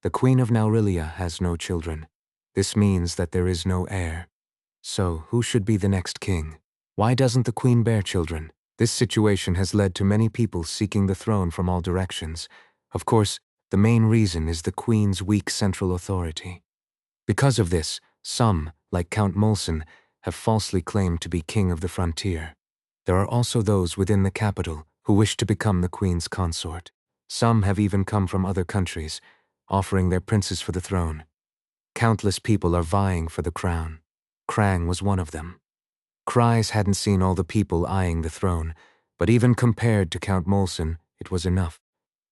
The Queen of Naurilia has no children. This means that there is no heir. So, who should be the next king? Why doesn't the Queen bear children? This situation has led to many people seeking the throne from all directions. Of course, the main reason is the Queen's weak central authority. Because of this, some, like Count Molson, have falsely claimed to be king of the frontier. There are also those within the capital who wish to become the Queen's consort. Some have even come from other countries, offering their princes for the throne. Countless people are vying for the crown. Krang was one of them. Kryes hadn't seen all the people eyeing the throne, but even compared to Count Molson, it was enough.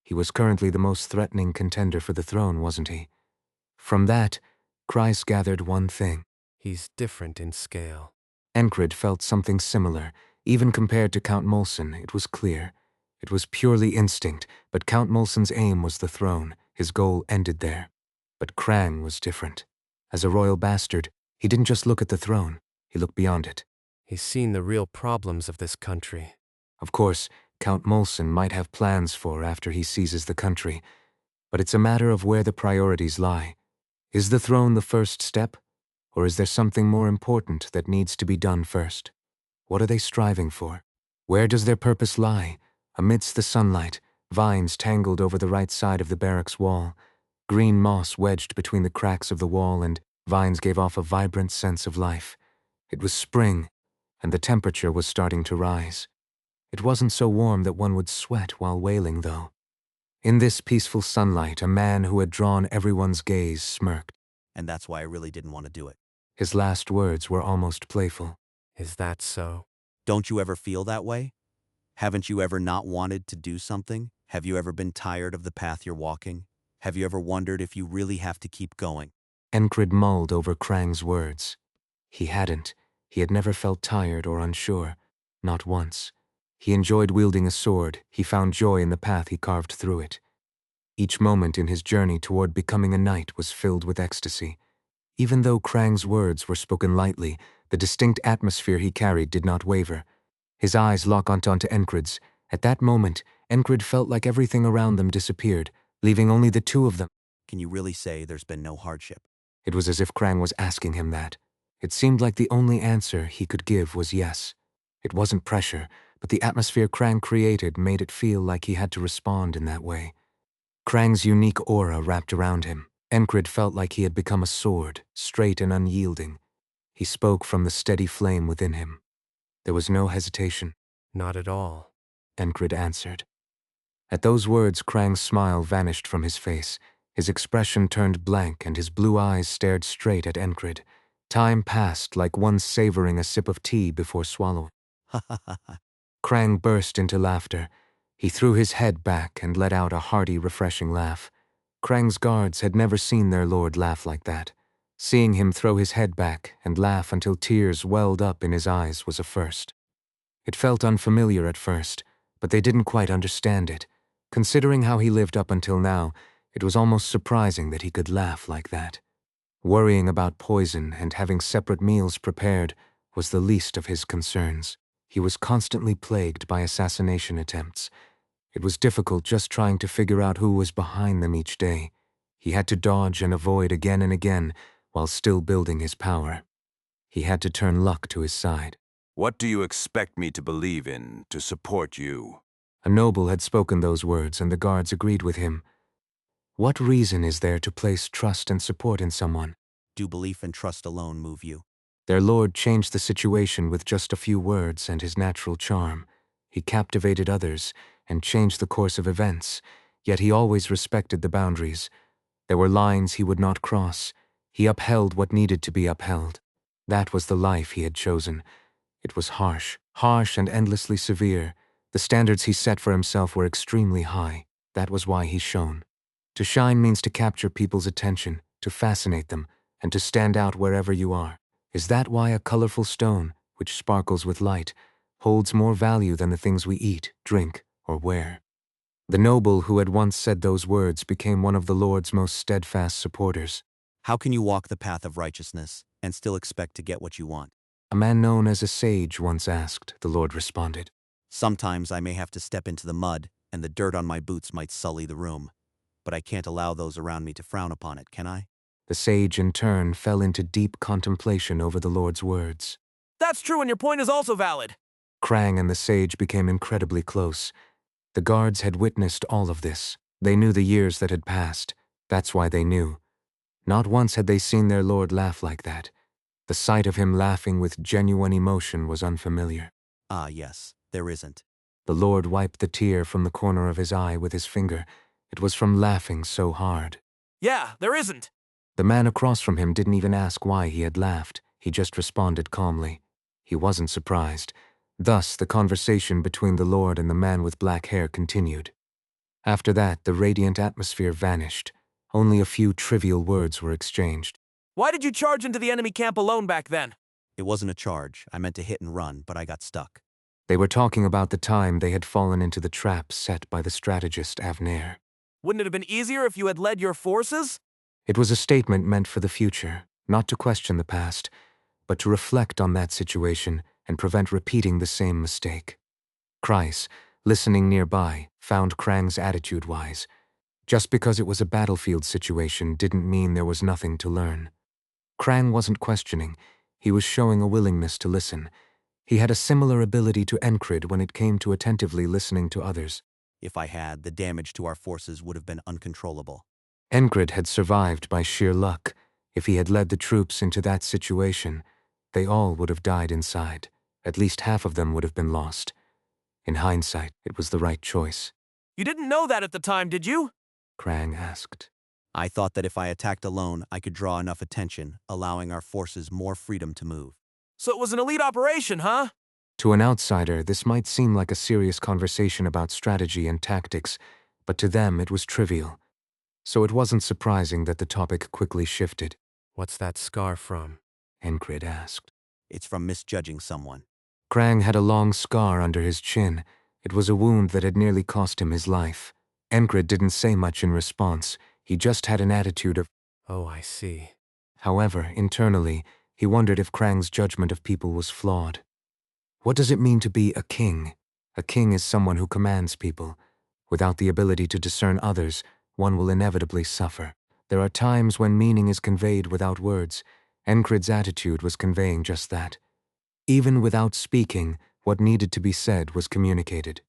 He was currently the most threatening contender for the throne, wasn't he? From that, Kryes gathered one thing. He's different in scale. Enkrid felt something similar. Even compared to Count Molson, it was clear. It was purely instinct, but Count Molson's aim was the throne. His goal ended there. But Krang was different. As a royal bastard, he didn't just look at the throne, he looked beyond it. He's seen the real problems of this country. Of course, Count Molson might have plans for after he seizes the country, but it's a matter of where the priorities lie. Is the throne the first step, or is there something more important that needs to be done first? What are they striving for? Where does their purpose lie? Amidst the sunlight, vines tangled over the right side of the barracks wall. Green moss wedged between the cracks of the wall, and vines gave off a vibrant sense of life. It was spring, and the temperature was starting to rise. It wasn't so warm that one would sweat while wailing, though. In this peaceful sunlight, a man who had drawn everyone's gaze smirked. And that's why I really didn't want to do it. His last words were almost playful. Is that so? Don't you ever feel that way? Haven't you ever not wanted to do something? Have you ever been tired of the path you're walking? Have you ever wondered if you really have to keep going? Enkrid mulled over Krang's words. He hadn't. He had never felt tired or unsure. Not once. He enjoyed wielding a sword. He found joy in the path he carved through it. Each moment in his journey toward becoming a knight was filled with ecstasy. Even though Krang's words were spoken lightly, the distinct atmosphere he carried did not waver. His eyes locked onto Enkrid's. At that moment, Enkrid felt like everything around them disappeared, leaving only the two of them. Can you really say there's been no hardship? It was as if Krang was asking him that. It seemed like the only answer he could give was yes. It wasn't pressure, but the atmosphere Krang created made it feel like he had to respond in that way. Krang's unique aura wrapped around him. Enkrid felt like he had become a sword, straight and unyielding. He spoke from the steady flame within him. There was no hesitation. Not at all. Enkrid answered. At those words, Krang's smile vanished from his face. His expression turned blank and his blue eyes stared straight at Enkrid. Time passed like one savoring a sip of tea before swallowing. Ha ha ha ha. Krang burst into laughter. He threw his head back and let out a hearty, refreshing laugh. Krang's guards had never seen their lord laugh like that. Seeing him throw his head back and laugh until tears welled up in his eyes was a first. It felt unfamiliar at first, but they didn't quite understand it. Considering how he lived up until now, it was almost surprising that he could laugh like that. Worrying about poison and having separate meals prepared was the least of his concerns. He was constantly plagued by assassination attempts. It was difficult just trying to figure out who was behind them each day. He had to dodge and avoid again and again while still building his power. He had to turn luck to his side. What do you expect me to believe in to support you? A noble had spoken those words, and the guards agreed with him. What reason is there to place trust and support in someone? Do belief and trust alone move you? Their lord changed the situation with just a few words and his natural charm. He captivated others and changed the course of events, yet he always respected the boundaries. There were lines he would not cross. He upheld what needed to be upheld. That was the life he had chosen. It was harsh and endlessly severe. The standards he set for himself were extremely high. That was why he shone. To shine means to capture people's attention, to fascinate them, and to stand out wherever you are. Is that why a colorful stone, which sparkles with light, holds more value than the things we eat, drink, or wear? The noble who had once said those words became one of the Lord's most steadfast supporters. How can you walk the path of righteousness and still expect to get what you want? A man known as a sage once asked, the Lord responded. Sometimes I may have to step into the mud, and the dirt on my boots might sully the room. but I can't allow those around me to frown upon it, can I? The sage in turn fell into deep contemplation over the Lord's words. That's true, and your point is also valid. Krang and the sage became incredibly close. The guards had witnessed all of this. They knew the years that had passed. That's why they knew. Not once had they seen their lord laugh like that. The sight of him laughing with genuine emotion was unfamiliar. Ah, yes, there isn't. The Lord wiped the tear from the corner of his eye with his finger. It was from laughing so hard. Yeah, there isn't. The man across from him didn't even ask why he had laughed. He just responded calmly. He wasn't surprised. Thus, the conversation between the Lord and the man with black hair continued. After that, the radiant atmosphere vanished. Only a few trivial words were exchanged. Why did you charge into the enemy camp alone back then? It wasn't a charge. I meant to hit and run, but I got stuck. They were talking about the time they had fallen into the trap set by the strategist Avner. Wouldn't it have been easier if you had led your forces? It was a statement meant for the future, not to question the past, but to reflect on that situation and prevent repeating the same mistake. Kreis, listening nearby, found Krang's attitude wise. Just because it was a battlefield situation didn't mean there was nothing to learn. Krang wasn't questioning. He was showing a willingness to listen. He had a similar ability to Enkrid when it came to attentively listening to others. If I had, the damage to our forces would have been uncontrollable. Enkrid had survived by sheer luck. If he had led the troops into that situation, they all would have died inside. At least half of them would have been lost. In hindsight, it was the right choice. You didn't know that at the time, did you? Krang asked. I thought that if I attacked alone, I could draw enough attention, allowing our forces more freedom to move. So it was an elite operation, huh? To an outsider, this might seem like a serious conversation about strategy and tactics, but to them it was trivial. So it wasn't surprising that the topic quickly shifted. What's that scar from? Enkrid asked. It's from misjudging someone. Krang had a long scar under his chin. It was a wound that had nearly cost him his life. Enkrid didn't say much in response. He just had an attitude of, Oh, I see. however, internally, he wondered if Krang's judgment of people was flawed. What does it mean to be a king? A king is someone who commands people. Without the ability to discern others, one will inevitably suffer. There are times when meaning is conveyed without words. Enkrid's attitude was conveying just that. Even without speaking, what needed to be said was communicated.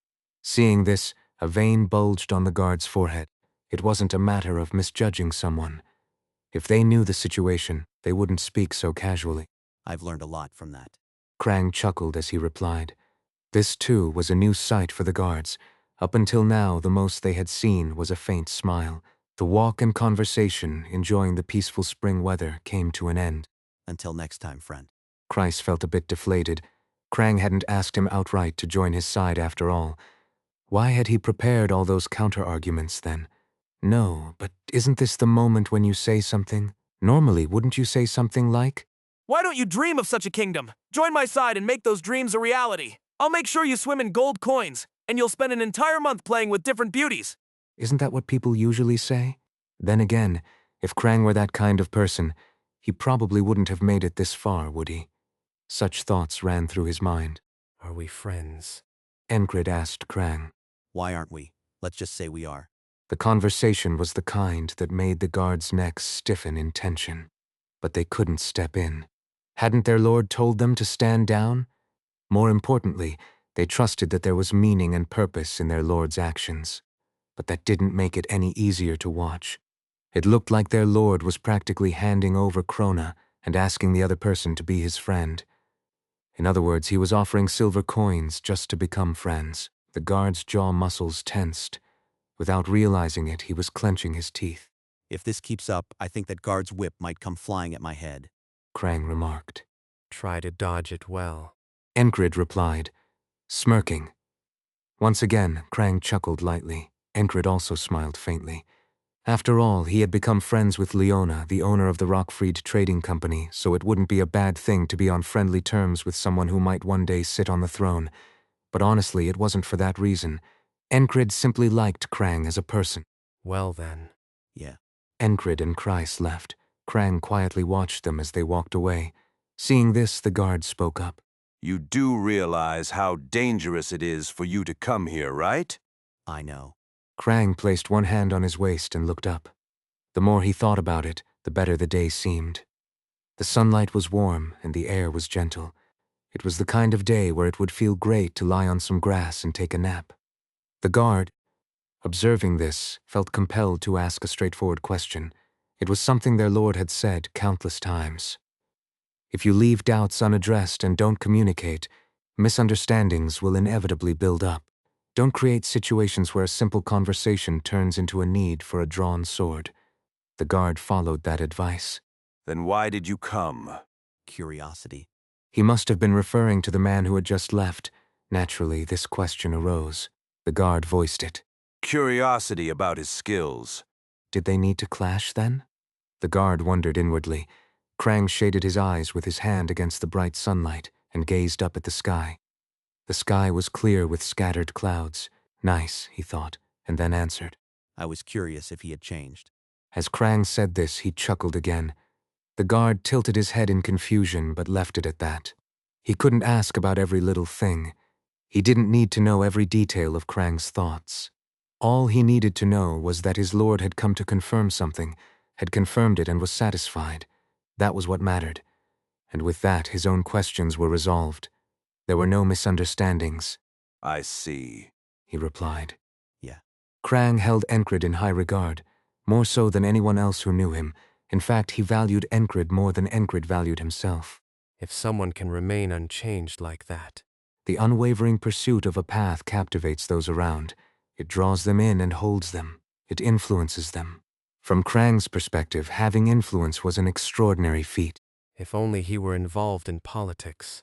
Seeing this, a vein bulged on the guard's forehead. It wasn't a matter of misjudging someone. If they knew the situation, they wouldn't speak so casually. I've learned a lot from that. Krang chuckled as he replied. This, too, was a new sight for the guards. Up until now, the most they had seen was a faint smile. The walk and conversation, enjoying the peaceful spring weather, came to an end. Until next time, friend. Kreis felt a bit deflated. Krang hadn't asked him outright to join his side after all. Why had he prepared all those counter-arguments then? No, but isn't this the moment when you say something? Normally, wouldn't you say something like, Why don't you dream of such a kingdom? Join my side and make those dreams a reality. I'll make sure you swim in gold coins, and you'll spend an entire month playing with different beauties. Isn't that what people usually say? Then again, if Krang were that kind of person, he probably wouldn't have made it this far, would he? Such thoughts ran through his mind. Are we friends? Enkrid asked Krang. Why aren't we? Let's just say we are. The conversation was the kind that made the guards' necks stiffen in tension. But they couldn't step in. Hadn't their lord told them to stand down? More importantly, they trusted that there was meaning and purpose in their lord's actions. But that didn't make it any easier to watch. It looked like their lord was practically handing over Krona and asking the other person to be his friend. In other words, he was offering silver coins just to become friends. The guard's jaw muscles tensed. Without realizing it, he was clenching his teeth. If this keeps up, I think that guard's whip might come flying at my head. Krang remarked. Try to dodge it well. Enkrid replied, smirking. Once again, Krang chuckled lightly. Enkrid also smiled faintly. After all, he had become friends with Leona, the owner of the Rockfried Trading Company, so it wouldn't be a bad thing to be on friendly terms with someone who might one day sit on the throne. But honestly, it wasn't for that reason. Enkrid simply liked Krang as a person. Well then. Yeah. Enkrid and Kreis left. Krang quietly watched them as they walked away. Seeing this, the guard spoke up. You do realize how dangerous it is for you to come here, right? I know. Krang placed one hand on his waist and looked up. The more he thought about it, the better the day seemed. The sunlight was warm and the air was gentle. It was the kind of day where it would feel great to lie on some grass and take a nap. The guard, observing this, felt compelled to ask a straightforward question. It was something their lord had said countless times. If you leave doubts unaddressed and don't communicate, misunderstandings will inevitably build up. Don't create situations where a simple conversation turns into a need for a drawn sword. The guard followed that advice. Then why did you come? Curiosity. He must have been referring to the man who had just left. Naturally, this question arose. The guard voiced it. Curiosity about his skills. Did they need to clash then? The guard wondered inwardly. Krang shaded his eyes with his hand against the bright sunlight and gazed up at the sky. The sky was clear with scattered clouds. Nice, he thought, and then answered. I was curious if he had changed. As Krang said this, he chuckled again. The guard tilted his head in confusion but left it at that. He couldn't ask about every little thing. He didn't need to know every detail of Krang's thoughts. All he needed to know was that his lord had come to confirm something, had confirmed it and was satisfied. That was what mattered. And with that, his own questions were resolved. There were no misunderstandings. I see, he replied. Yeah. Krang held Enkrid in high regard, more so than anyone else who knew him. In fact, he valued Enkrid more than Enkrid valued himself. If someone can remain unchanged like that. The unwavering pursuit of a path captivates those around. It draws them in and holds them. It influences them. From Krang's perspective, having influence was an extraordinary feat. If only he were involved in politics.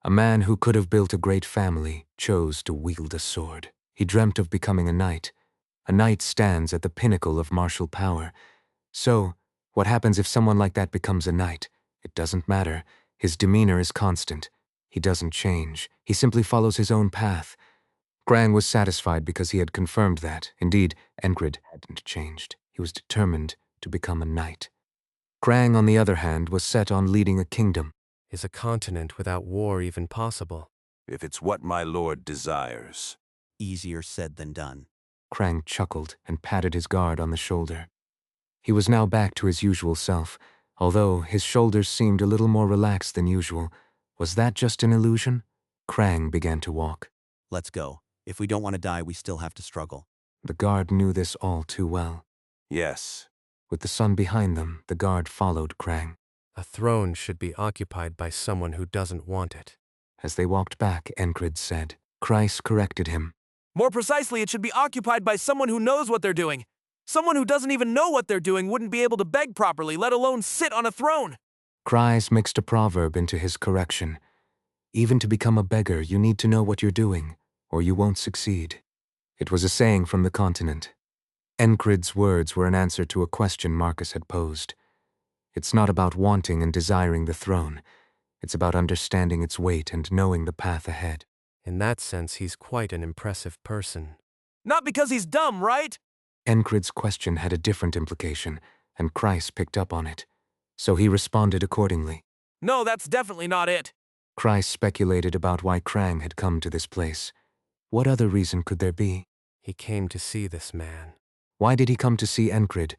A man who could have built a great family chose to wield a sword. He dreamt of becoming a knight. A knight stands at the pinnacle of martial power. So, what happens if someone like that becomes a knight? It doesn't matter. His demeanor is constant. He doesn't change. He simply follows his own path. Krang was satisfied because he had confirmed that. Indeed, Enkrid hadn't changed. He was determined to become a knight. Krang, on the other hand, was set on leading a kingdom. Is a continent without war even possible? if it's what my lord desires. Easier said than done. Krang chuckled and patted his guard on the shoulder. He was now back to his usual self, although his shoulders seemed a little more relaxed than usual. Was that just an illusion? Krang began to walk. Let's go. If we don't want to die, we still have to struggle. The guard knew this all too well. Yes. With the sun behind them, the guard followed Krang. A throne should be occupied by someone who doesn't want it. As they walked back, Enkrid said. Kreis corrected him. More precisely, it should be occupied by someone who knows what they're doing. Someone who doesn't even know what they're doing wouldn't be able to beg properly, let alone sit on a throne. Kreis mixed a proverb into his correction. Even to become a beggar, you need to know what you're doing, or you won't succeed. It was a saying from the continent. Enkrid's words were an answer to a question Marcus had posed. It's not about wanting and desiring the throne. It's about understanding its weight and knowing the path ahead. In that sense, he's quite an impressive person. Not because he's dumb, right? Enkrid's question had a different implication, and Kreis picked up on it. So he responded accordingly. No, that's definitely not it. Kreis speculated about why Krang had come to this place. What other reason could there be? He came to see this man. Why did he come to see Enkrid?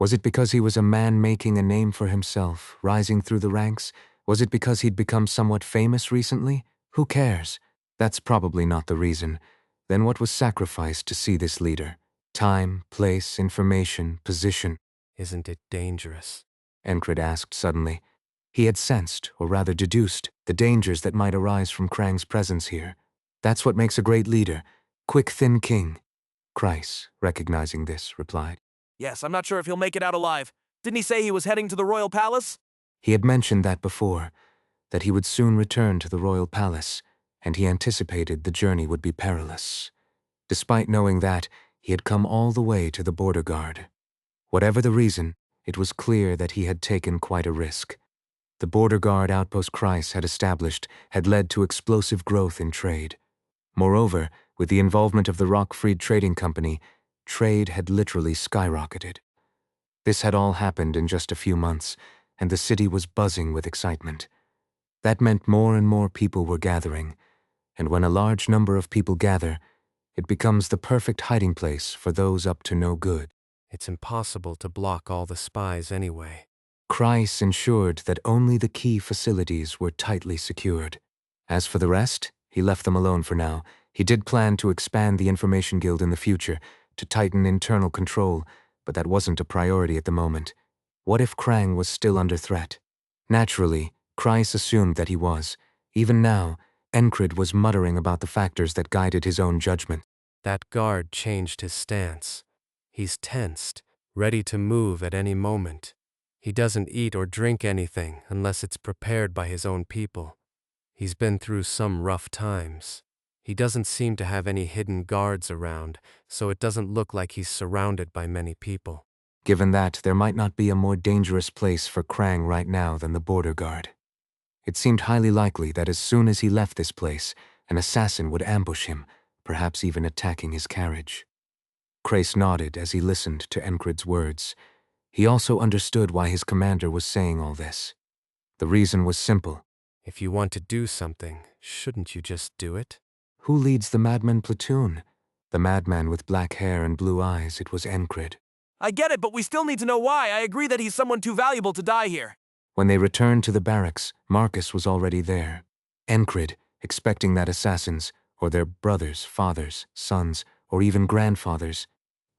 Was it because he was a man making a name for himself, rising through the ranks? Was it because he'd become somewhat famous recently? Who cares? That's probably not the reason. Then what was sacrificed to see this leader? Time, place, information, position. Isn't it dangerous? Enkrid asked suddenly. He had sensed, or rather deduced, the dangers that might arise from Krang's presence here. That's what makes a great leader. Quick, thin king. Kreis, recognizing this, replied. Yes, I'm not sure if he'll make it out alive. Didn't he say he was heading to the royal palace? He had mentioned that before, that he would soon return to the royal palace, and he anticipated the journey would be perilous. Despite knowing that, he had come all the way to the border guard. Whatever the reason, it was clear that he had taken quite a risk. The border guard outpost Kreis had established had led to explosive growth in trade. Moreover, with the involvement of the Rockfried Trading Company, trade had literally skyrocketed. This had all happened in just a few months, and the city was buzzing with excitement. That meant more and more people were gathering, and when a large number of people gather, It becomes the perfect hiding place for those up to no good. It's impossible to block all the spies anyway. Kreis ensured that only the key facilities were tightly secured. As for the rest, he left them alone for now. He did plan to expand the Information Guild in the future, to tighten internal control, but that wasn't a priority at the moment. What if Krang was still under threat? Naturally, Kreis assumed that he was. Even now, Enkrid was muttering about the factors that guided his own judgment. That guard changed his stance. He's tensed, ready to move at any moment. He doesn't eat or drink anything unless it's prepared by his own people. He's been through some rough times. He doesn't seem to have any hidden guards around, so it doesn't look like he's surrounded by many people. Given that, there might not be a more dangerous place for Krang right now than the border guard. It seemed highly likely that as soon as he left this place, an assassin would ambush him, perhaps even attacking his carriage. Kreis nodded as he listened to Enkrid's words. He also understood why his commander was saying all this. The reason was simple. If you want to do something, shouldn't you just do it? Who leads the madman platoon? The madman with black hair and blue eyes, it was Enkrid. I get it, but we still need to know why. I agree that he's someone too valuable to die here. When they returned to the barracks, Marcus was already there. Enkrid, expecting that assassins, or their brothers, fathers, sons, or even grandfathers,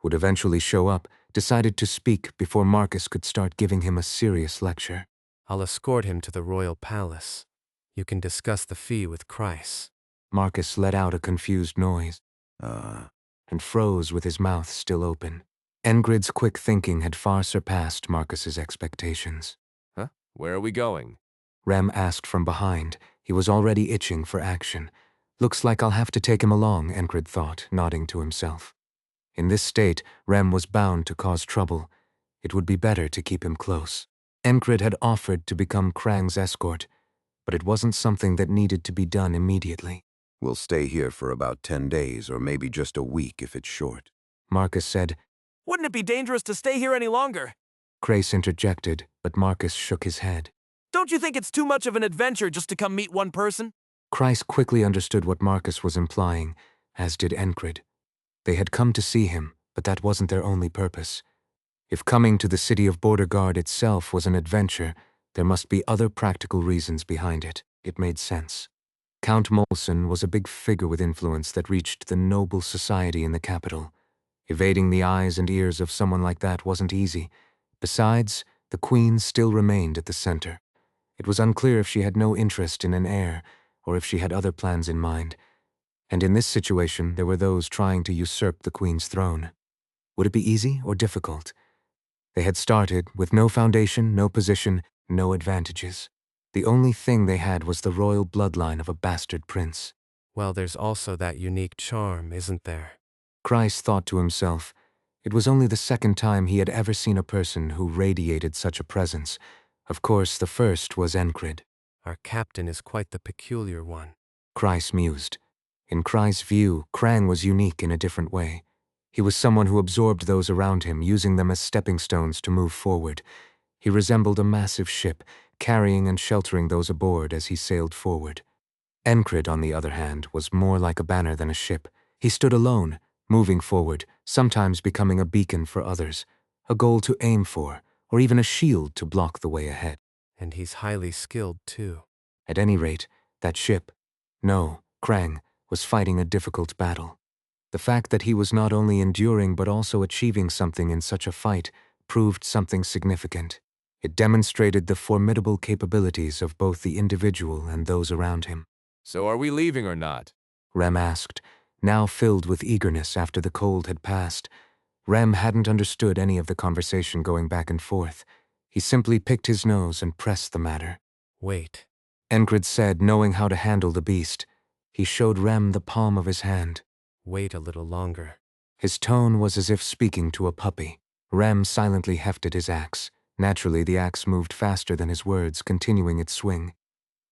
would eventually show up, decided to speak before Marcus could start giving him a serious lecture. I'll escort him to the royal palace. You can discuss the fee with Kreis. Marcus let out a confused noise, and froze with his mouth still open. Enkrid's quick thinking had far surpassed Marcus's expectations. Huh? Where are we going? Rem asked from behind. He was already itching for action. Looks like I'll have to take him along, Enkrid thought, nodding to himself. In this state, Rem was bound to cause trouble. It would be better to keep him close. Enkrid had offered to become Krang's escort, but it wasn't something that needed to be done immediately. We'll stay here for about 10 days, or maybe just a week if it's short. Marcus said. Wouldn't it be dangerous to stay here any longer? Kreis interjected, but Marcus shook his head. Don't you think it's too much of an adventure just to come meet one person? Kreis quickly understood what Marcus was implying, as did Enkrid. They had come to see him, but that wasn't their only purpose. If coming to the city of Border Guard itself was an adventure, there must be other practical reasons behind it. It made sense. Count Molson was a big figure with influence that reached the noble society in the capital. Evading the eyes and ears of someone like that wasn't easy. Besides, the Queen still remained at the center. It was unclear if she had no interest in an heir, or if she had other plans in mind. And in this situation, there were those trying to usurp the Queen's throne. Would it be easy or difficult? They had started with no foundation, no position, no advantages. The only thing they had was the royal bloodline of a bastard prince. Well, there's also that unique charm, isn't there? Kreis thought to himself. It was only the second time he had ever seen a person who radiated such a presence. Of course, the first was Enkrid. Our captain is quite the peculiar one. Kreis mused. In Kreis' view, Krang was unique in a different way. He was someone who absorbed those around him, using them as stepping stones to move forward. He resembled a massive ship, carrying and sheltering those aboard as he sailed forward. Enkrid, on the other hand, was more like a banner than a ship. He stood alone, moving forward, sometimes becoming a beacon for others, a goal to aim for, or even a shield to block the way ahead. And he's highly skilled, too. At any rate, that ship, no, Krang, was fighting a difficult battle. The fact that he was not only enduring but also achieving something in such a fight proved something significant. It demonstrated the formidable capabilities of both the individual and those around him. So are we leaving or not? Rem asked, now filled with eagerness after the cold had passed. Rem hadn't understood any of the conversation going back and forth. He simply picked his nose and pressed the matter. Wait. Enkrid said, knowing how to handle the beast. He showed Rem the palm of his hand. Wait a little longer. His tone was as if speaking to a puppy. Rem silently hefted his axe. Naturally, the axe moved faster than his words, continuing its swing.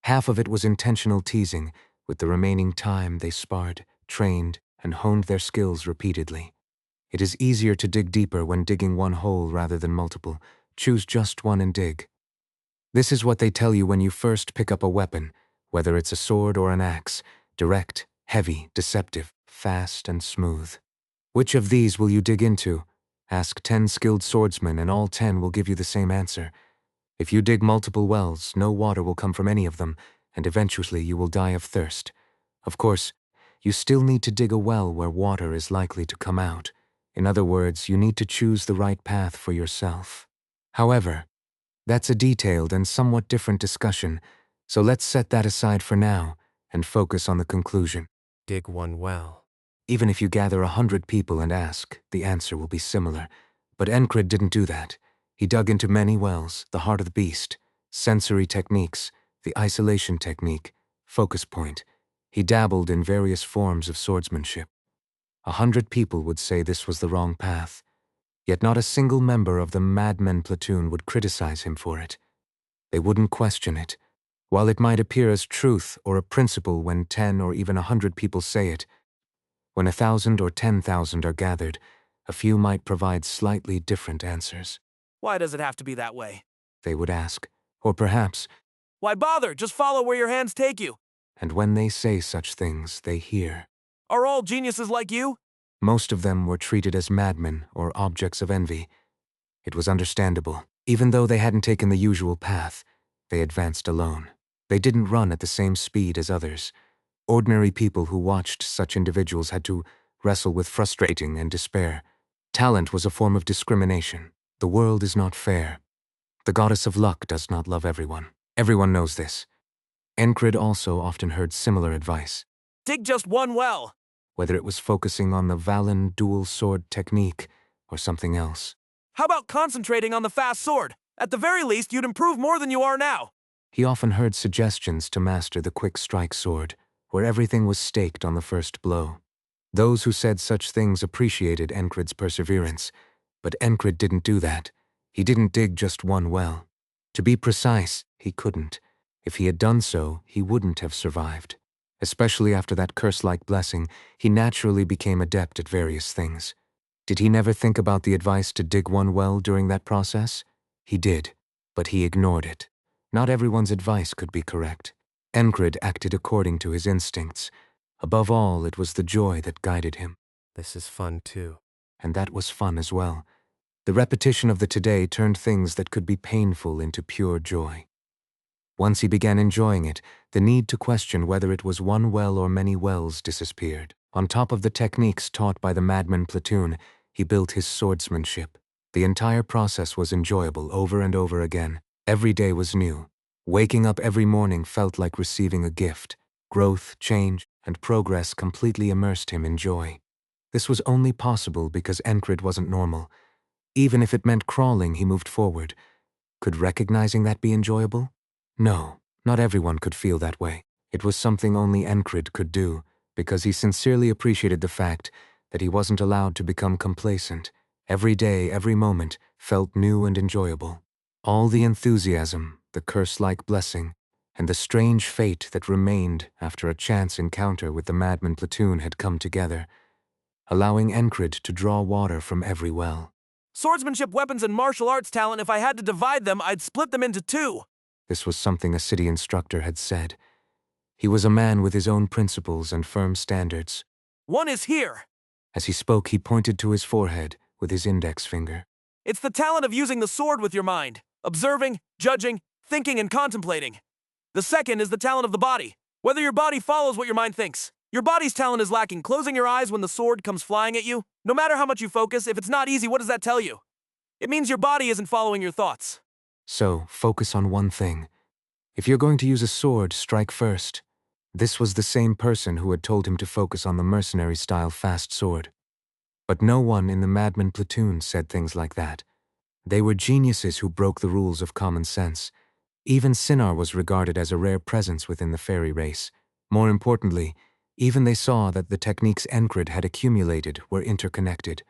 Half of it was intentional teasing. With the remaining time, they sparred, trained, and honed their skills repeatedly. It is easier to dig deeper when digging one hole rather than multiple. Choose just one and dig. This is what they tell you when you first pick up a weapon, whether it's a sword or an axe. Direct, heavy, deceptive. fast and smooth. Which of these will you dig into? Ask 10 skilled swordsmen and all 10 will give you the same answer. If you dig multiple wells, no water will come from any of them, and eventually you will die of thirst. Of course, you still need to dig a well where water is likely to come out. In other words, you need to choose the right path for yourself. However, that's a detailed and somewhat different discussion, so let's set that aside for now and focus on the conclusion. Dig one well. Even if you gather 100 people and ask, the answer will be similar. But Enkrid didn't do that. He dug into many wells, the heart of the beast, sensory techniques, the isolation technique, focus point. He dabbled in various forms of swordsmanship. 100 people would say this was the wrong path, yet not a single member of the Madmen platoon would criticize him for it. They wouldn't question it. While it might appear as truth or a principle when 10 or even 100 people say it, when 1,000 or 10,000 are gathered, a few might provide slightly different answers. Why does it have to be that way? They would ask, or perhaps, Why bother? Just follow where your hands take you. and when they say such things, they hear. Are all geniuses like you? Most of them were treated as madmen or objects of envy. It was understandable. Even though they hadn't taken the usual path, they advanced alone. They didn't run at the same speed as others. Ordinary people who watched such individuals had to wrestle with frustrating and despair. Talent was a form of discrimination. The world is not fair. The goddess of luck does not love everyone. Everyone knows this. Enkrid also often heard similar advice, Dig just one well. whether it was focusing on the Valen dual sword technique or something else. How about concentrating on the fast sword? At the very least, you'd improve more than you are now. He often heard suggestions to master the quick strike sword, where everything was staked on the first blow. Those who said such things appreciated Enkrid's perseverance, but Enkrid didn't do that. He didn't dig just one well. To be precise, he couldn't. If he had done so, he wouldn't have survived. Especially after that curse-like blessing, he naturally became adept at various things. Did he never think about the advice to dig one well during that process? He did, but he ignored it. Not everyone's advice could be correct. Enkrid acted according to his instincts. Above all, it was the joy that guided him. This is fun too. And that was fun as well. The repetition of the today turned things that could be painful into pure joy. Once he began enjoying it, the need to question whether it was one well or many wells disappeared. On top of the techniques taught by the Madman platoon, he built his swordsmanship. The entire process was enjoyable over and over again. Every day was new. Waking up every morning felt like receiving a gift. Growth, change, and progress completely immersed him in joy. This was only possible because Enkrid wasn't normal. Even if it meant crawling, he moved forward. Could recognizing that be enjoyable? No, not everyone could feel that way. It was something only Enkrid could do, because he sincerely appreciated the fact that he wasn't allowed to become complacent. Every day, every moment, felt new and enjoyable. All the enthusiasm, the curse-like blessing, and the strange fate that remained after a chance encounter with the Madman platoon had come together, allowing Enkrid to draw water from every well. Swordsmanship, weapons, and martial arts talent, if I had to divide them, I'd split them into two. This was something a city instructor had said. He was a man with his own principles and firm standards. One is here. As he spoke, he pointed to his forehead with his index finger. It's the talent of using the sword with your mind, observing, judging, thinking, and contemplating. The second is the talent of the body. Whether your body follows what your mind thinks. Your body's talent is lacking closing your eyes when the sword comes flying at you. No matter how much you focus, if it's not easy, what does that tell you? It means your body isn't following your thoughts. So, focus on one thing. If you're going to use a sword, strike first. This was the same person who had told him to focus on the mercenary-style fast sword. But no one in the Madman platoon said things like that. They were geniuses who broke the rules of common sense. Even Sinar was regarded as a rare presence within the fairy race. More importantly, even they saw that the techniques Enkrid had accumulated were interconnected.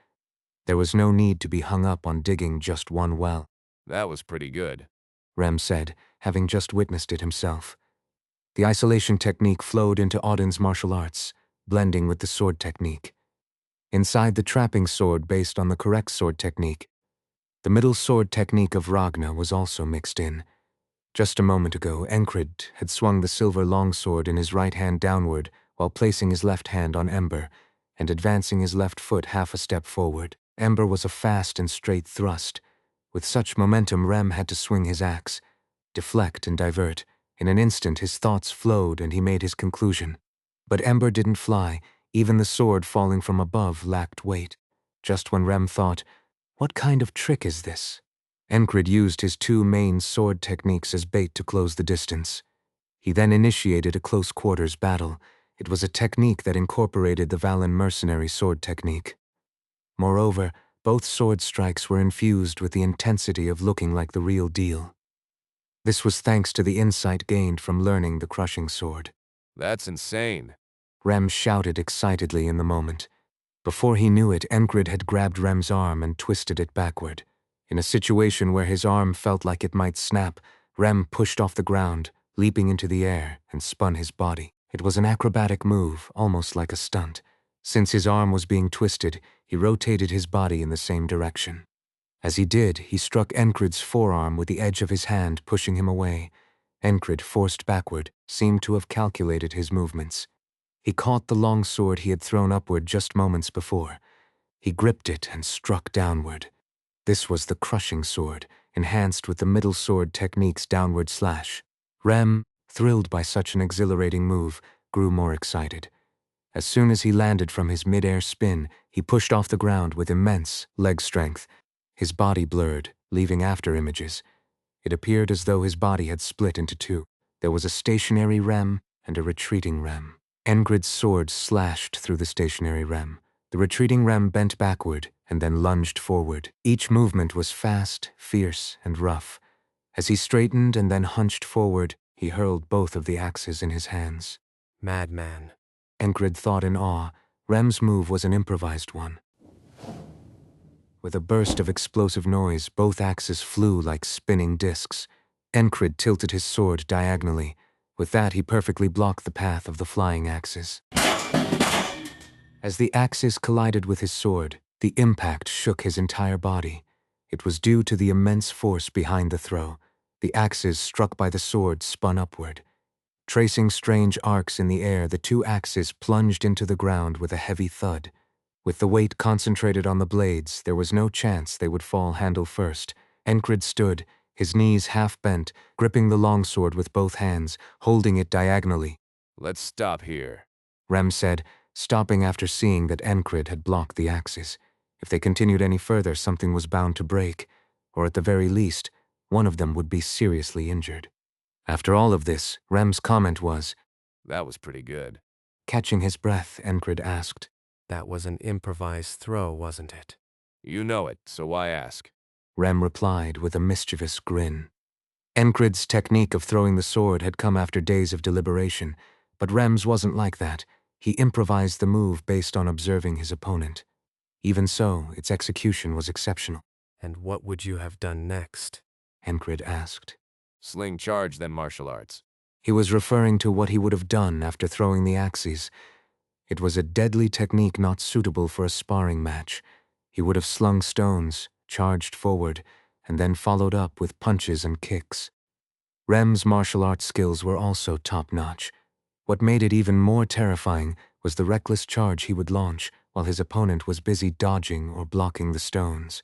There was no need to be hung up on digging just one well. That was pretty good. Rem said, having just witnessed it himself. The isolation technique flowed into Audin's martial arts, blending with the sword technique. Inside the trapping sword based on the correct sword technique, the middle sword technique of Ragna was also mixed in. Just a moment ago, Enkrid had swung the silver longsword in his right hand downward while placing his left hand on Ember, and advancing his left foot half a step forward. Ember was a fast and straight thrust. With such momentum, Rem had to swing his axe, deflect and divert. In an instant, his thoughts flowed and he made his conclusion. But Ember didn't fly. Even the sword falling from above lacked weight. Just when Rem thought, what kind of trick is this? Enkrid used his two main sword techniques as bait to close the distance. He then initiated a close-quarters battle. It was a technique that incorporated the Valen mercenary sword technique. Moreover, both sword strikes were infused with the intensity of looking like the real deal. This was thanks to the insight gained from learning the crushing sword. That's insane. Rem shouted excitedly in the moment. Before he knew it, Enkrid had grabbed Rem's arm and twisted it backward. In a situation where his arm felt like it might snap, Rem pushed off the ground, leaping into the air, and spun his body. It was an acrobatic move, almost like a stunt. Since his arm was being twisted, he rotated his body in the same direction. As he did, he struck Enkrid's forearm with the edge of his hand, pushing him away. Enkrid, forced backward, seemed to have calculated his movements. He caught the long sword he had thrown upward just moments before. He gripped it and struck downward. This was the crushing sword, enhanced with the middle sword technique's downward slash. Rem, thrilled by such an exhilarating move, grew more excited. As soon as he landed from his mid-air spin, he pushed off the ground with immense leg strength. His body blurred, leaving after images. It appeared as though his body had split into two. There was a stationary Rem and a retreating Rem. Enkrid's sword slashed through the stationary Rem. The retreating Rem bent backward and then lunged forward. Each movement was fast, fierce, and rough. As he straightened and then hunched forward, he hurled both of the axes in his hands. Madman. Enkrid thought in awe. Rem's move was an improvised one. With a burst of explosive noise, both axes flew like spinning discs. Enkrid tilted his sword diagonally. With that, he perfectly blocked the path of the flying axes. As the axes collided with his sword, the impact shook his entire body. It was due to the immense force behind the throw. The axes struck by the sword spun upward. Tracing strange arcs in the air, the two axes plunged into the ground with a heavy thud. With the weight concentrated on the blades, there was no chance they would fall handle first. Enkrid stood, his knees half bent, gripping the longsword with both hands, holding it diagonally. Let's stop here. Rem said, stopping after seeing that Enkrid had blocked the axes. If they continued any further, something was bound to break, or at the very least, one of them would be seriously injured. After all of this, Rem's comment was, That was pretty good. Catching his breath, Enkrid asked, That was an improvised throw, wasn't it? You know it, so why ask? Rem replied with a mischievous grin. Enkrid's technique of throwing the sword had come after days of deliberation, but Rem's wasn't like that. He improvised the move based on observing his opponent. Even so, its execution was exceptional. And what would you have done next? Enkrid asked. Sling charge, then martial arts. He was referring to what he would have done after throwing the axes. It was a deadly technique not suitable for a sparring match. He would have slung stones, charged forward, and then followed up with punches and kicks. Rem's martial arts skills were also top-notch. What made it even more terrifying was the reckless charge he would launch while his opponent was busy dodging or blocking the stones.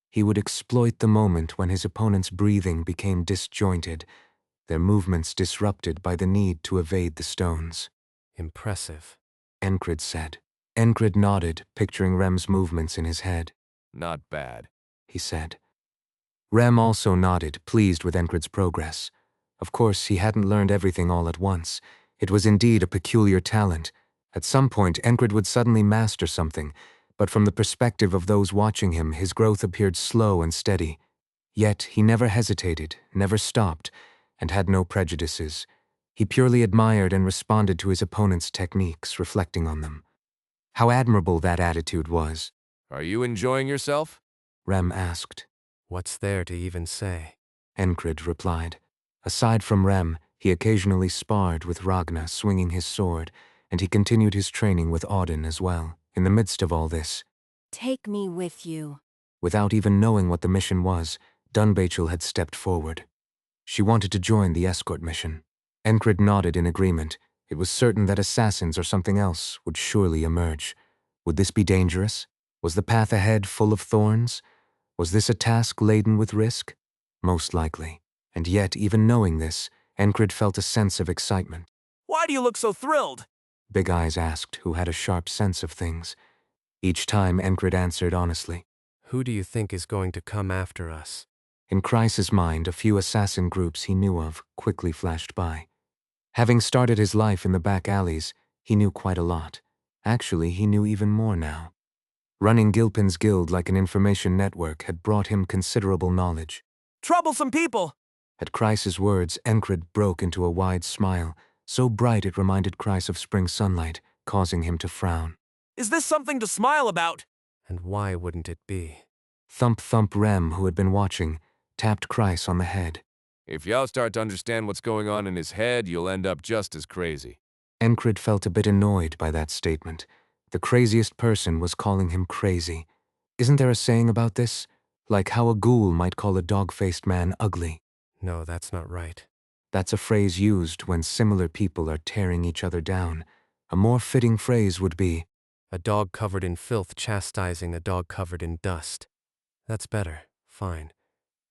He would exploit the moment when his opponent's breathing became disjointed, their movements disrupted by the need to evade the stones. Impressive. Enkrid said. Enkrid nodded, picturing Rem's movements in his head. Not bad. He said. Rem also nodded, pleased with Enkrid's progress. Of course, he hadn't learned everything all at once. It was indeed a peculiar talent. At some point, Enkrid would suddenly master something, but from the perspective of those watching him, his growth appeared slow and steady. Yet he never hesitated, never stopped, and had no prejudices. He purely admired and responded to his opponent's techniques, reflecting on them. How admirable that attitude was. Are you enjoying yourself? Rem asked. What's there to even say? Enkrid replied. Aside from Rem, he occasionally sparred with Ragna, swinging his sword, and he continued his training with Audin as well. In the midst of all this, Take me with you. without even knowing what the mission was, Dunbachel had stepped forward. She wanted to join the escort mission. Enkrid nodded in agreement. It was certain that assassins or something else would surely emerge. Would this be dangerous? Was the path ahead full of thorns? Was this a task laden with risk? Most likely. And yet, even knowing this, Enkrid felt a sense of excitement. Why do you look so thrilled? Big Eyes asked, who had a sharp sense of things. Each time, Enkrid answered honestly. Who do you think is going to come after us? In Kreis's mind, a few assassin groups he knew of quickly flashed by. Having started his life in the back alleys, he knew quite a lot. Actually, he knew even more now. Running Gilpin's guild like an information network had brought him considerable knowledge. Troublesome people! At Kreis's words, Enkrid broke into a wide smile, so bright it reminded Kreis of spring sunlight, causing him to frown. Is this something to smile about? And why wouldn't it be? Thump Thump Rem, who had been watching, tapped Kreis on the head. If y'all start to understand what's going on in his head, you'll end up just as crazy. Enkrid felt a bit annoyed by that statement. The craziest person was calling him crazy. Isn't there a saying about this? Like how a ghoul might call a dog-faced man ugly. No, that's not right. That's a phrase used when similar people are tearing each other down. A more fitting phrase would be, A dog covered in filth chastising a dog covered in dust. That's better. Fine.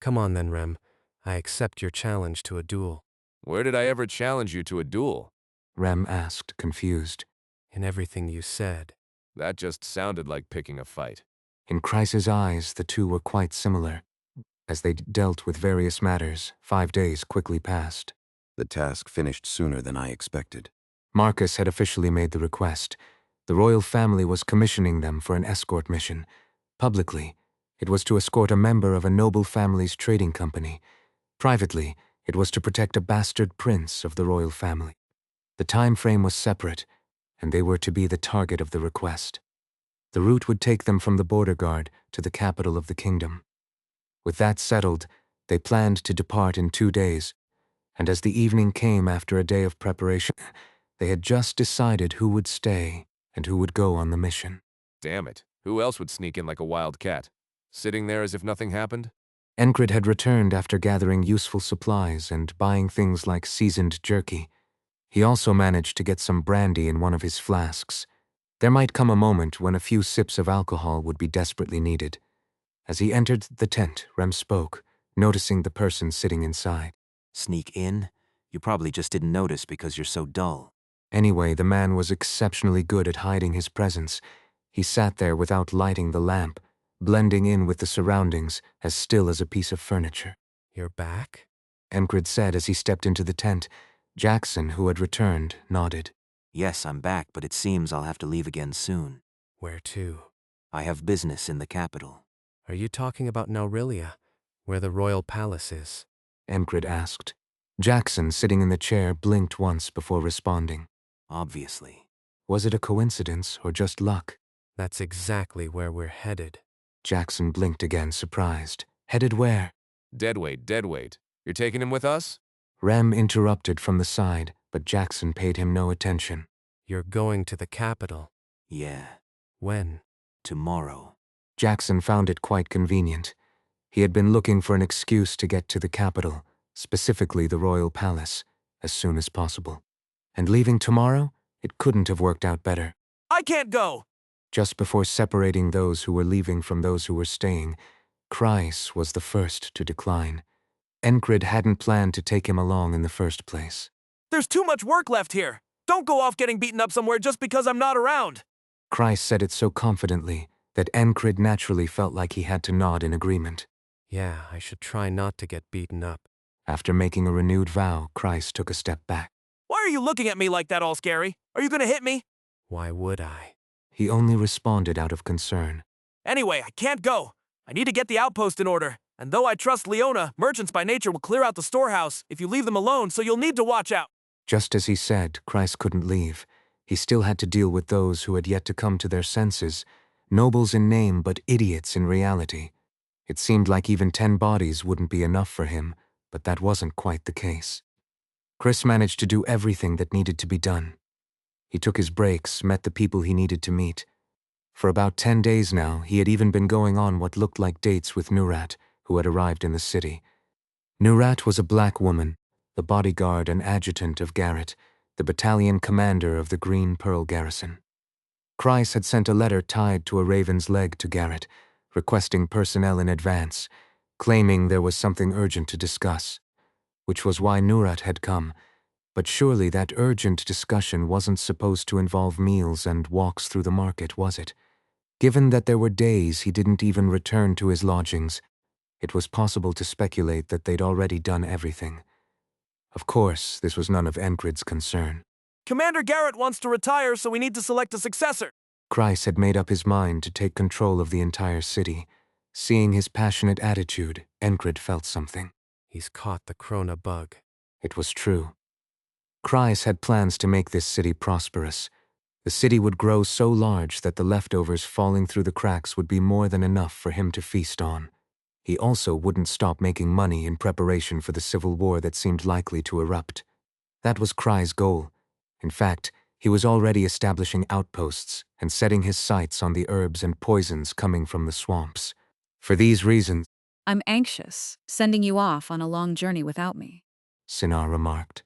Come on then, Rem. I accept your challenge to a duel. Where did I ever challenge you to a duel? Rem asked, confused. In everything you said. That just sounded like picking a fight. In Kreis's eyes, the two were quite similar. As they dealt with various matters, 5 days quickly passed. The task finished sooner than I expected. Marcus had officially made the request. The royal family was commissioning them for an escort mission. Publicly, it was to escort a member of a noble family's trading company. Privately, it was to protect a bastard prince of the royal family. The time frame was separate, and they were to be the target of the request. The route would take them from the border guard to the capital of the kingdom. With that settled, they planned to depart in 2 days, and as the evening came after a day of preparation, they had just decided who would stay and who would go on the mission. Damn it. Who else would sneak in like a wild cat? Sitting there as if nothing happened? Enkrid had returned after gathering useful supplies and buying things like seasoned jerky. He also managed to get some brandy in one of his flasks. There might come a moment when a few sips of alcohol would be desperately needed. As he entered the tent, Rem spoke, noticing the person sitting inside. Sneak in? You probably just didn't notice because you're so dull. Anyway, the man was exceptionally good at hiding his presence. He sat there without lighting the lamp, blending in with the surroundings, as still as a piece of furniture. You're back? Enkrid said as he stepped into the tent. Jackson, who had returned, nodded. Yes, I'm back, but it seems I'll have to leave again soon. Where to? I have business in the capital. Are you talking about Naurelia, where the royal palace is? Enkrid asked. Jackson, sitting in the chair, blinked once before responding. Obviously. Was it a coincidence or just luck? That's exactly where we're headed. Jackson blinked again, surprised. Headed where? Deadweight. You're taking him with us? Rem interrupted from the side, but Jackson paid him no attention. You're going to the capital. Yeah. When? Tomorrow. Jackson found it quite convenient. He had been looking for an excuse to get to the capital, specifically the royal palace, as soon as possible. And leaving tomorrow? It couldn't have worked out better. I can't go! Just before separating those who were leaving from those who were staying, Kreis was the first to decline. Enkrid hadn't planned to take him along in the first place. There's too much work left here. Don't go off getting beaten up somewhere just because I'm not around. Kreis said it so confidently that Enkrid naturally felt like he had to nod in agreement. Yeah, I should try not to get beaten up. After making a renewed vow, Kreis took a step back. Why are you looking at me like that all scary? Are you gonna hit me? Why would I? He only responded out of concern. Anyway, I can't go. I need to get the outpost in order. And though I trust Leona, merchants by nature will clear out the storehouse if you leave them alone, so you'll need to watch out. Just as he said, Kreis couldn't leave. He still had to deal with those who had yet to come to their senses, nobles in name but idiots in reality. It seemed like even 10 bodies wouldn't be enough for him, but that wasn't quite the case. Chris managed to do everything that needed to be done. He took his breaks, met the people he needed to meet. For about 10 days now, he had even been going on what looked like dates with Nurat, who had arrived in the city. Nurat was a black woman, the bodyguard and adjutant of Garrett, the battalion commander of the Green Pearl Garrison. Kreis had sent a letter tied to a raven's leg to Garrett, requesting personnel in advance, claiming there was something urgent to discuss, which was why Nurat had come. But surely that urgent discussion wasn't supposed to involve meals and walks through the market, was it? Given that there were days he didn't even return to his lodgings, it was possible to speculate that they'd already done everything. Of course, this was none of Enkrid's concern. Commander Garrett wants to retire, so we need to select a successor. Kreis had made up his mind to take control of the entire city. Seeing his passionate attitude, Enkrid felt something. He's caught the Krona bug. It was true. Kreis had plans to make this city prosperous. The city would grow so large that the leftovers falling through the cracks would be more than enough for him to feast on. He also wouldn't stop making money in preparation for the civil war that seemed likely to erupt. That was Kreis' goal. In fact, he was already establishing outposts and setting his sights on the herbs and poisons coming from the swamps. For these reasons, I'm anxious, sending you off on a long journey without me. Sinar remarked.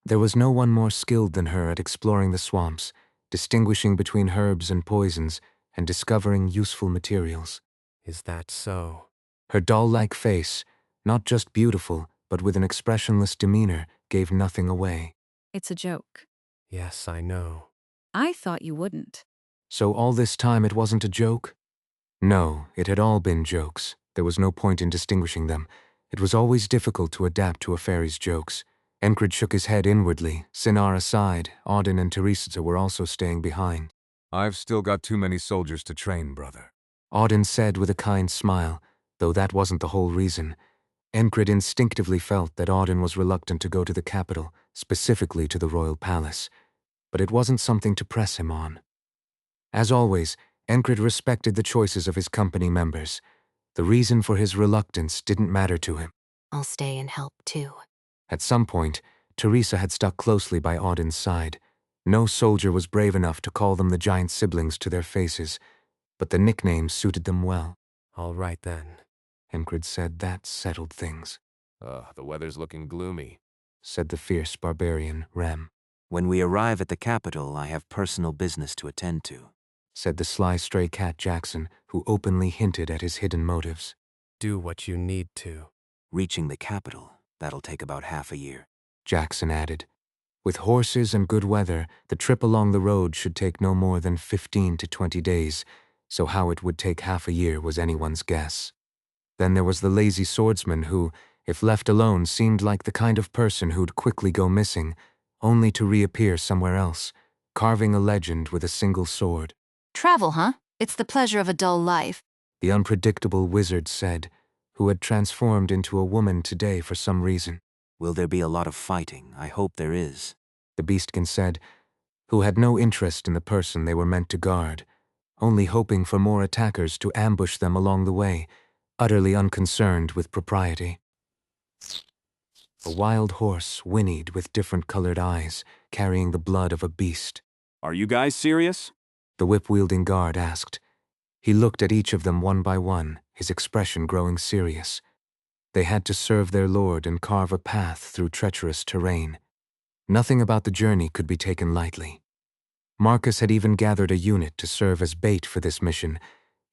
There was no one more skilled than her at exploring the swamps, distinguishing between herbs and poisons, and discovering useful materials. Is that so? Her doll-like face, not just beautiful, but with an expressionless demeanor, gave nothing away. It's a joke. Yes, I know. I thought you wouldn't. So all this time it wasn't a joke? No, it had all been jokes. There was no point in distinguishing them. It was always difficult to adapt to a fairy's jokes. Enkrid shook his head inwardly. Sinar aside, Auden and Teresa were also staying behind. I've still got too many soldiers to train, brother. Auden said with a kind smile, though that wasn't the whole reason. Enkrid instinctively felt that Auden was reluctant to go to the capital, specifically to the royal palace. But it wasn't something to press him on. As always, Enkrid respected the choices of his company members. The reason for his reluctance didn't matter to him. I'll stay and help too. At some point, Teresa had stuck closely by Auden's side. No soldier was brave enough to call them the giant siblings to their faces, but the nickname suited them well. All right then. Enkrid said that settled things, The weather's looking gloomy. said the fierce barbarian, Rem, When we arrive at the capital, I have personal business to attend to. said the sly stray cat Jackson, who openly hinted at his hidden motives. Do what you need to. Reaching the capital, that'll take about half a year. Jackson added. With horses and good weather, the trip along the road should take no more than 15 to 20 days, so how it would take half a year was anyone's guess. Then there was the lazy swordsman who, if left alone, seemed like the kind of person who'd quickly go missing, only to reappear somewhere else, carving a legend with a single sword. Travel, huh? It's the pleasure of a dull life. The unpredictable wizard said, who had transformed into a woman today for some reason. Will there be a lot of fighting? I hope there is. The beastkin said, who had no interest in the person they were meant to guard, only hoping for more attackers to ambush them along the way, utterly unconcerned with propriety. A wild horse whinnied with different-colored eyes, carrying the blood of a beast. Are you guys serious? The whip-wielding guard asked. He looked at each of them one by one, his expression growing serious. They had to serve their lord and carve a path through treacherous terrain. Nothing about the journey could be taken lightly. Marcus had even gathered a unit to serve as bait for this mission,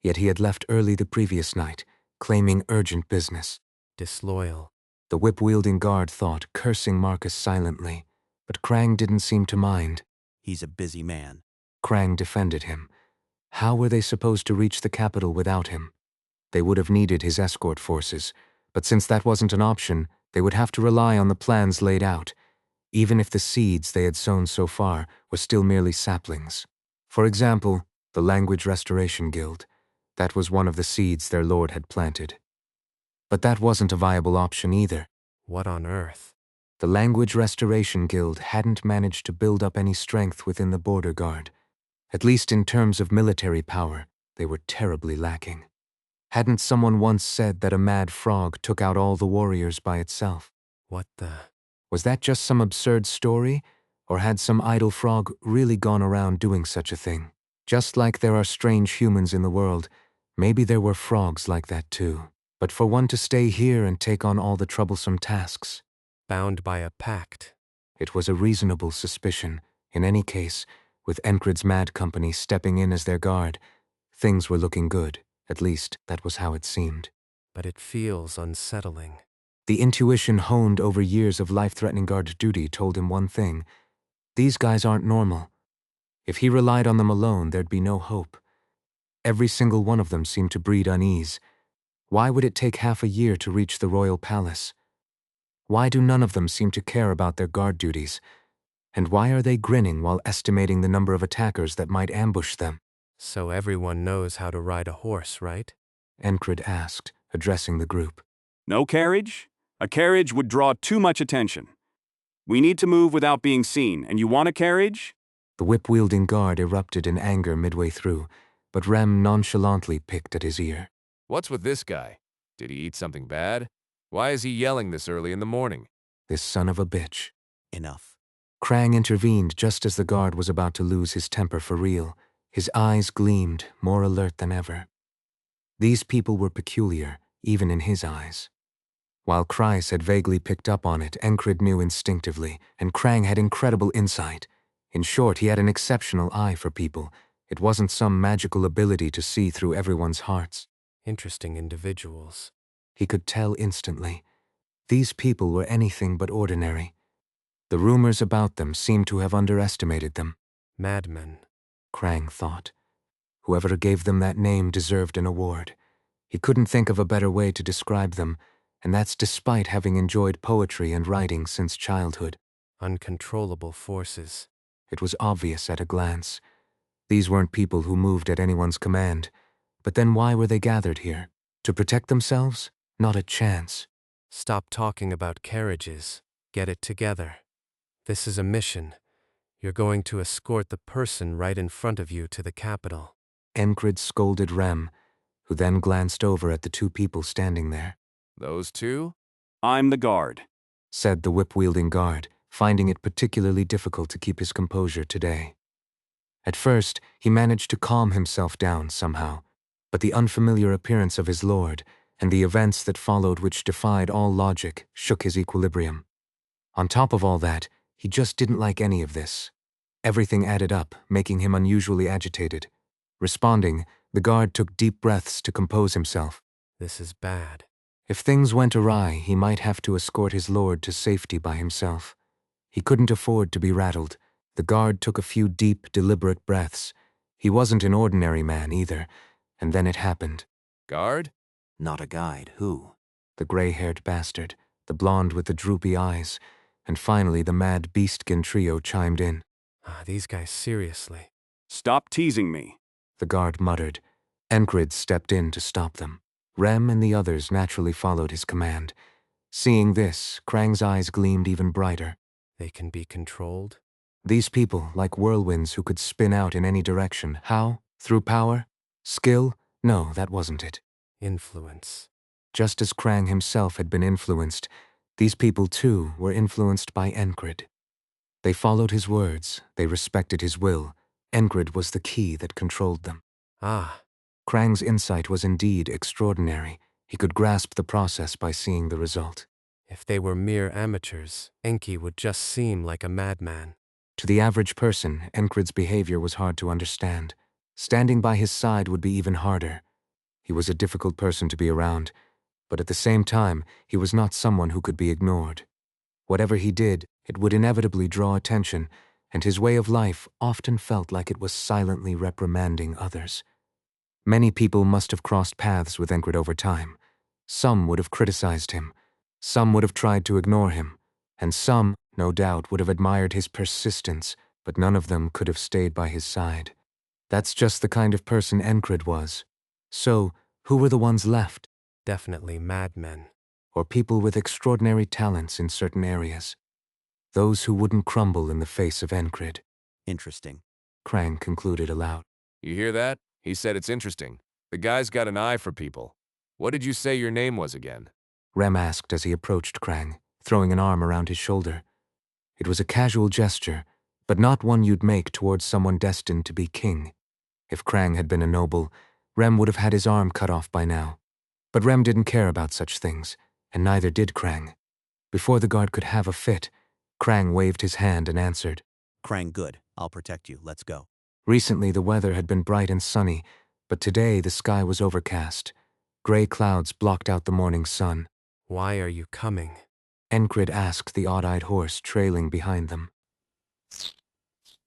yet he had left early the previous night, claiming urgent business. Disloyal. The whip-wielding guard thought, cursing Marcus silently, but Krang didn't seem to mind. He's a busy man. Krang defended him. How were they supposed to reach the capital without him? They would have needed his escort forces, but since that wasn't an option, they would have to rely on the plans laid out, even if the seeds they had sown so far were still merely saplings. For example, the Language Restoration Guild. That was one of the seeds their lord had planted. But that wasn't a viable option either. What on earth? The Language Restoration Guild hadn't managed to build up any strength within the border guard. At least in terms of military power, they were terribly lacking. Hadn't someone once said that a mad frog took out all the warriors by itself? What the? Was that just some absurd story, or had some idle frog really gone around doing such a thing? Just like there are strange humans in the world, maybe there were frogs like that too. But for one to stay here and take on all the troublesome tasks, Bound by a pact. it was a reasonable suspicion. In any case, With Enkrid's mad company stepping in as their guard, things were looking good. At least, that was how it seemed. But it feels unsettling. The intuition honed over years of life-threatening guard duty told him one thing. These guys aren't normal. If he relied on them alone, there'd be no hope. Every single one of them seemed to breed unease. Why would it take half a year to reach the royal palace? Why do none of them seem to care about their guard duties? And why are they grinning while estimating the number of attackers that might ambush them? So everyone knows how to ride a horse, right? Enkrid asked, addressing the group. No carriage? A carriage would draw too much attention. We need to move without being seen, and you want a carriage? The whip-wielding guard erupted in anger midway through, but Rem nonchalantly picked at his ear. What's with this guy? Did he eat something bad? Why is he yelling this early in the morning? This son of a bitch. Enough. Krang intervened just as the guard was about to lose his temper for real. His eyes gleamed, more alert than ever. These people were peculiar, even in his eyes. While Kreis had vaguely picked up on it, Enkrid knew instinctively, and Krang had incredible insight. In short, he had an exceptional eye for people. It wasn't some magical ability to see through everyone's hearts. Interesting individuals. He could tell instantly. These people were anything but ordinary. The rumors about them seemed to have underestimated them. Madmen. Krang thought. Whoever gave them that name deserved an award. He couldn't think of a better way to describe them, and that's despite having enjoyed poetry and writing since childhood. Uncontrollable forces. It was obvious at a glance. These weren't people who moved at anyone's command. But then why were they gathered here? To protect themselves? Not a chance. Stop talking about carriages. Get it together. This is a mission. You're going to escort the person right in front of you to the capital. Enkrid scolded Rem, who then glanced over at the two people standing there. Those two? I'm the guard, said the whip-wielding guard, finding it particularly difficult to keep his composure today. At first, he managed to calm himself down somehow, but the unfamiliar appearance of his lord and the events that followed, which defied all logic, shook his equilibrium. On top of all that, he just didn't like any of this. Everything added up, making him unusually agitated. Responding, the guard took deep breaths to compose himself. This is bad. If things went awry, he might have to escort his lord to safety by himself. He couldn't afford to be rattled. The guard took a few deep, deliberate breaths. He wasn't an ordinary man either, and then it happened. Guard? Not a guide. Who? The gray-haired bastard, the blonde with the droopy eyes, and finally the mad beastkin trio chimed in. These guys, seriously. Stop teasing me, the guard muttered. Enkrid stepped in to stop them. Rem and the others naturally followed his command. Seeing this, Krang's eyes gleamed even brighter. They can be controlled? These people, like whirlwinds who could spin out in any direction. How? Through power? Skill? No, that wasn't it. Influence. Just as Krang himself had been influenced, these people too were influenced by Enkrid. They followed his words, they respected his will. Enkrid was the key that controlled them. Krang's insight was indeed extraordinary. He could grasp the process by seeing the result. If they were mere amateurs, Enki would just seem like a madman. To the average person, Enkrid's behavior was hard to understand. Standing by his side would be even harder. He was a difficult person to be around, but at the same time, he was not someone who could be ignored. Whatever he did, it would inevitably draw attention, and his way of life often felt like it was silently reprimanding others. Many people must have crossed paths with Enkrid over time. Some would have criticized him, some would have tried to ignore him, and some, no doubt, would have admired his persistence, but none of them could have stayed by his side. That's just the kind of person Enkrid was. So, who were the ones left? Definitely madmen. Or people with extraordinary talents in certain areas. Those who wouldn't crumble in the face of Enkrid. Interesting. Krang concluded aloud. You hear that? He said it's interesting. The guy's got an eye for people. What did you say your name was again? Rem asked as he approached Krang, throwing an arm around his shoulder. It was a casual gesture, but not one you'd make towards someone destined to be king. If Krang had been a noble, Rem would have had his arm cut off by now. But Rem didn't care about such things, and neither did Krang. Before the guard could have a fit, Krang waved his hand and answered. Krang, good. I'll protect you. Let's go. Recently, the weather had been bright and sunny, but today the sky was overcast. Gray clouds blocked out the morning sun. Why are you coming? Enkrid asked the odd-eyed horse trailing behind them.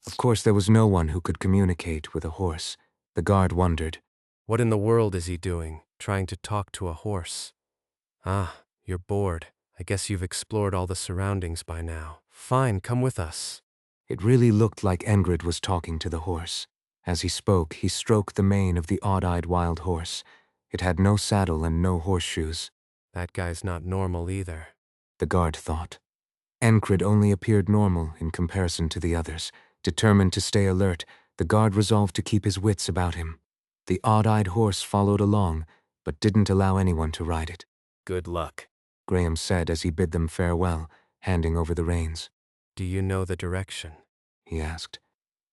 Of course, there was no one who could communicate with a horse. The guard wondered. What in the world is he doing, trying to talk to a horse? Ah, you're bored. I guess you've explored all the surroundings by now. Fine, come with us. It really looked like Enkrid was talking to the horse. As he spoke, he stroked the mane of the odd-eyed wild horse. It had no saddle and no horseshoes. That guy's not normal either. The guard thought. Enkrid only appeared normal in comparison to the others. Determined to stay alert, the guard resolved to keep his wits about him. The odd-eyed horse followed along, but didn't allow anyone to ride it. Good luck, Graham said as he bid them farewell, handing over the reins. Do you know the direction? He asked.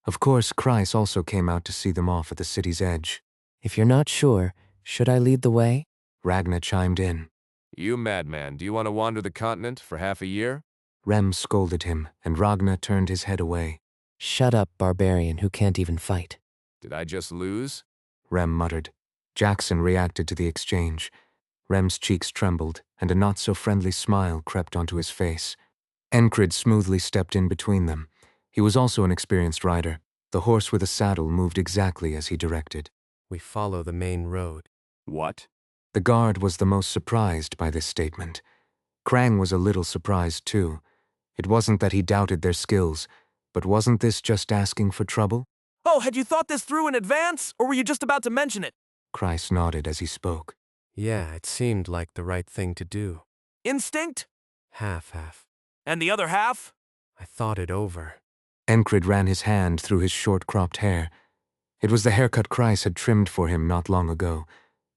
Of course, Kreis also came out to see them off at the city's edge. If you're not sure, should I lead the way? Ragna chimed in. You madman, do you want to wander the continent for half a year? Rem scolded him, and Ragna turned his head away. Shut up, barbarian who can't even fight. Did I just lose? Rem muttered. Jackson reacted to the exchange. Rem's cheeks trembled, and a not-so-friendly smile crept onto his face. Enkrid smoothly stepped in between them. He was also an experienced rider. The horse with a saddle moved exactly as he directed. We follow the main road. What? The guard was the most surprised by this statement. Krang was a little surprised too. It wasn't that he doubted their skills, but wasn't this just asking for trouble? Oh, had you thought this through in advance, or were you just about to mention it? Kreis nodded as he spoke. Yeah, it seemed like the right thing to do. Instinct? Half-half. And the other half? I thought it over. Enkrid ran his hand through his short-cropped hair. It was the haircut Kreis had trimmed for him not long ago.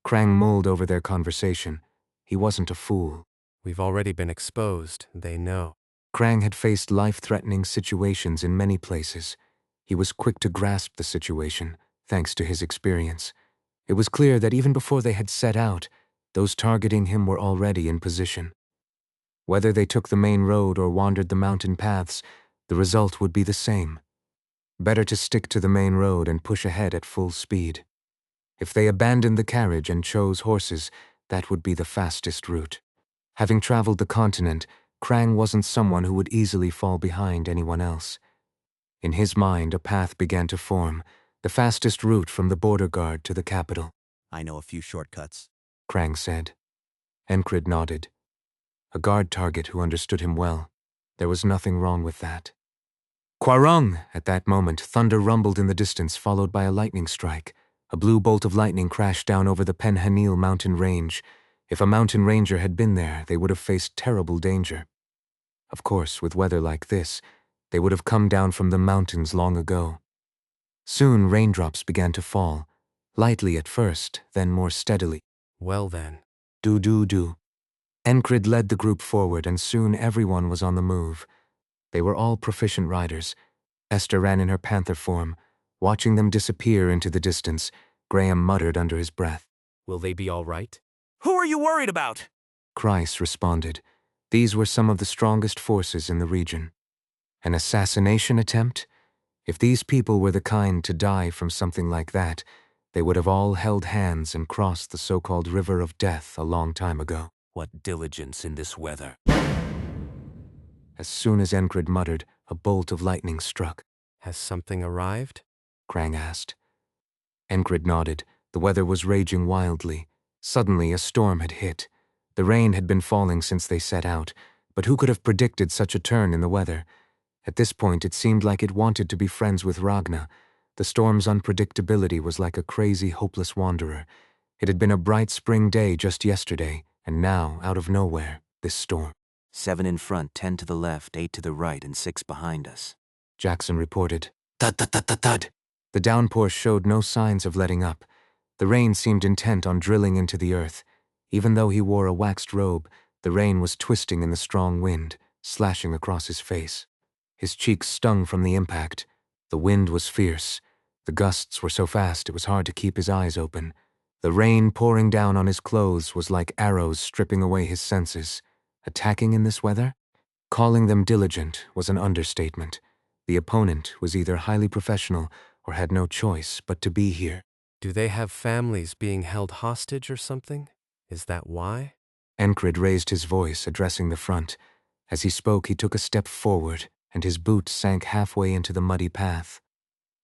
Krang mulled over their conversation. He wasn't a fool. We've already been exposed, they know. Krang had faced life-threatening situations in many places. He was quick to grasp the situation, thanks to his experience. It was clear that even before they had set out, those targeting him were already in position. Whether they took the main road or wandered the mountain paths, the result would be the same. Better to stick to the main road and push ahead at full speed. If they abandoned the carriage and chose horses, that would be the fastest route. Having traveled the continent, Krang wasn't someone who would easily fall behind anyone else. In his mind, a path began to form, the fastest route from the border guard to the capital. I know a few shortcuts, Krang said. Enkrid nodded. A guard target who understood him well. There was nothing wrong with that. Kwarung! At that moment, thunder rumbled in the distance, followed by a lightning strike. A blue bolt of lightning crashed down over the Penhanil mountain range. If a mountain ranger had been there, they would have faced terrible danger. Of course, with weather like this, they would have come down from the mountains long ago. Soon, raindrops began to fall, lightly at first, then more steadily. Well then. Do-do-do. Enkrid led the group forward, and soon everyone was on the move. They were all proficient riders. Esther ran in her panther form. Watching them disappear into the distance, Graham muttered under his breath. Will they be all right? Who are you worried about? Kreis responded. These were some of the strongest forces in the region. An assassination attempt? If these people were the kind to die from something like that, they would have all held hands and crossed the so-called River of Death a long time ago. What diligence in this weather. As soon as Enkrid muttered, a bolt of lightning struck. Has something arrived? Krang asked. Enkrid nodded. The weather was raging wildly. Suddenly, a storm had hit. The rain had been falling since they set out, but who could have predicted such a turn in the weather? At this point, it seemed like it wanted to be friends with Ragna. The storm's unpredictability was like a crazy, hopeless wanderer. It had been a bright spring day just yesterday, and now, out of nowhere, this storm. 7 in front, 10 to the left, 8 to the right, and 6 behind us. Jackson reported. Thud, thud, thud, thud, thud. The downpour showed no signs of letting up. The rain seemed intent on drilling into the earth. Even though he wore a waxed robe, the rain was twisting in the strong wind, slashing across his face. His cheeks stung from the impact. The wind was fierce. The gusts were so fast it was hard to keep his eyes open. The rain pouring down on his clothes was like arrows stripping away his senses. Attacking in this weather? Calling them diligent was an understatement. The opponent was either highly professional or had no choice but to be here. Do they have families being held hostage or something? Is that why? Enkrid raised his voice, addressing the front. As he spoke, he took a step forward, and his boot sank halfway into the muddy path.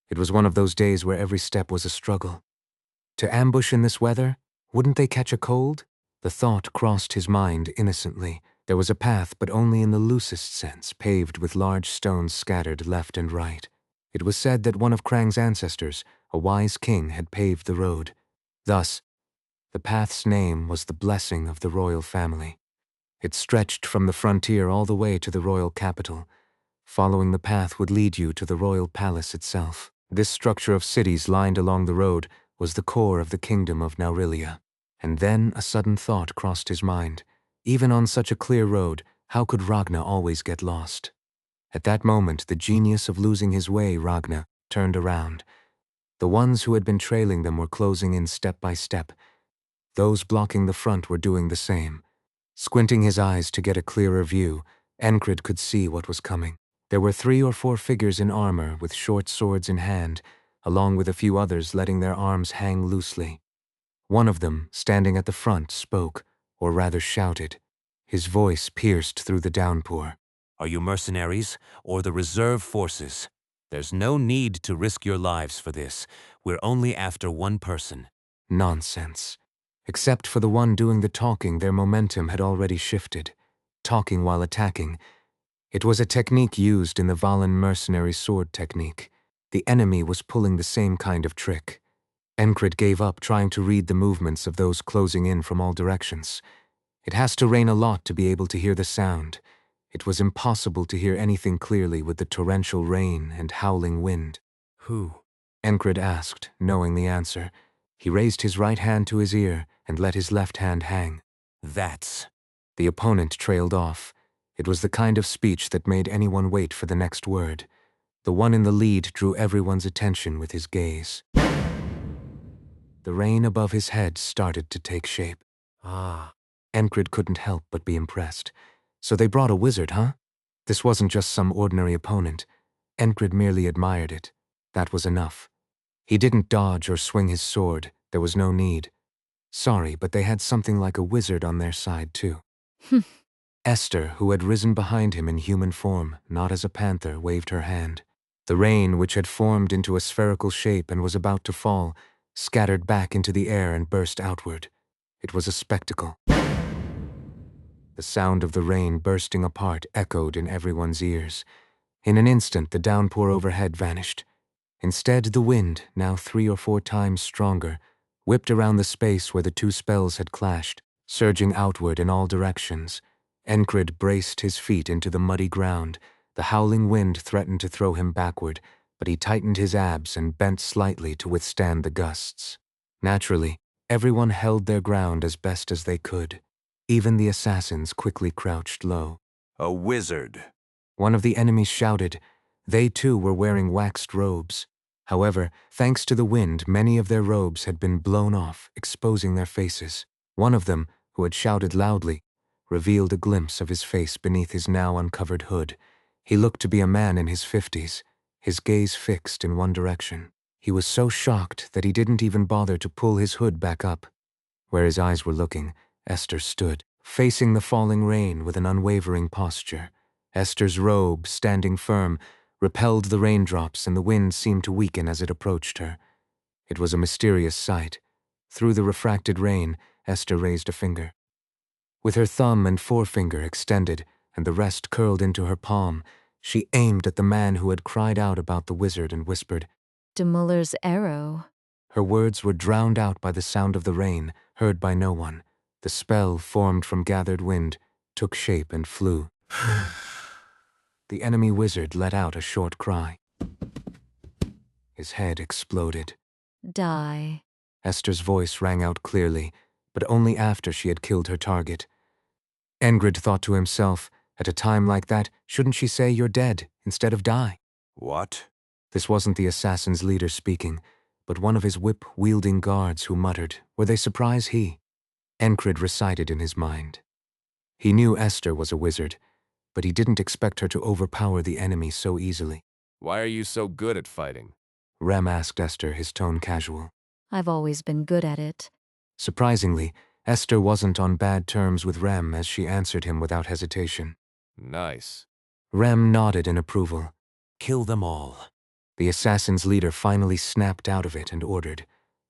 It was one of those days where every step was a struggle. To ambush in this weather? Wouldn't they catch a cold? The thought crossed his mind innocently. There was a path, but only in the loosest sense, paved with large stones scattered left and right. It was said that one of Krang's ancestors, a wise king, had paved the road. Thus, the path's name was the blessing of the royal family. It stretched from the frontier all the way to the royal capital. Following the path would lead you to the royal palace itself. This structure of cities lined along the road was the core of the kingdom of Naurilia. And then a sudden thought crossed his mind. Even on such a clear road, how could Ragna always get lost? At that moment, the genius of losing his way, Ragna, turned around. The ones who had been trailing them were closing in step by step. Those blocking the front were doing the same. Squinting his eyes to get a clearer view, Enkrid could see what was coming. There were 3 or 4 figures in armor with short swords in hand, along with a few others letting their arms hang loosely. One of them, standing at the front, spoke, or rather shouted. His voice pierced through the downpour. Are you mercenaries or the reserve forces? There's no need to risk your lives for this. We're only after one person. Nonsense. Except for the one doing the talking, their momentum had already shifted. Talking while attacking. It was a technique used in the Valen mercenary sword technique. The enemy was pulling the same kind of trick. Enkrid gave up trying to read the movements of those closing in from all directions. It has to rain a lot to be able to hear the sound. It was impossible to hear anything clearly with the torrential rain and howling wind. Who? Enkrid asked, knowing the answer. He raised his right hand to his ear and let his left hand hang. That's... The opponent trailed off. It was the kind of speech that made anyone wait for the next word. The one in the lead drew everyone's attention with his gaze. The rain above his head started to take shape. Ah. Enkrid couldn't help but be impressed. So they brought a wizard, huh? This wasn't just some ordinary opponent. Enkrid merely admired it. That was enough. He didn't dodge or swing his sword. There was no need. Sorry, but they had something like a wizard on their side, too. Esther, who had risen behind him in human form, not as a panther, waved her hand. The rain, which had formed into a spherical shape and was about to fall, scattered back into the air and burst outward. It was a spectacle. The sound of the rain bursting apart echoed in everyone's ears. In an instant, the downpour overhead vanished. Instead, the wind, now 3 or 4 times stronger, whipped around the space where the 2 spells had clashed, surging outward in all directions. Enkrid braced his feet into the muddy ground. The howling wind threatened to throw him backward, but he tightened his abs and bent slightly to withstand the gusts. Naturally, everyone held their ground as best as they could. Even the assassins quickly crouched low. A wizard. One of the enemies shouted. They too were wearing waxed robes. However, thanks to the wind, many of their robes had been blown off, exposing their faces. One of them, who had shouted loudly, revealed a glimpse of his face beneath his now uncovered hood. He looked to be a man in his 50s, his gaze fixed in one direction. He was so shocked that he didn't even bother to pull his hood back up. Where his eyes were looking, Esther stood, facing the falling rain with an unwavering posture. Esther's robe, standing firm, repelled the raindrops, and the wind seemed to weaken as it approached her. It was a mysterious sight. Through the refracted rain, Esther raised a finger. With her thumb and forefinger extended and the rest curled into her palm, she aimed at the man who had cried out about the wizard and whispered, "De Muller's arrow." Her words were drowned out by the sound of the rain, heard by no one. The spell, formed from gathered wind, took shape and flew. The enemy wizard let out a short cry. His head exploded. Die. Esther's voice rang out clearly, but only after she had killed her target. Enkrid thought to himself, at a time like that, shouldn't she say you're dead instead of die? What? This wasn't the assassin's leader speaking, but one of his whip-wielding guards who muttered, were they surprised he? Enkrid recited in his mind. He knew Esther was a wizard, but he didn't expect her to overpower the enemy so easily. Why are you so good at fighting? Rem asked Esther, his tone casual. I've always been good at it. Surprisingly, Esther wasn't on bad terms with Rem as she answered him without hesitation. Nice. Rem nodded in approval. Kill them all. The assassin's leader finally snapped out of it and ordered.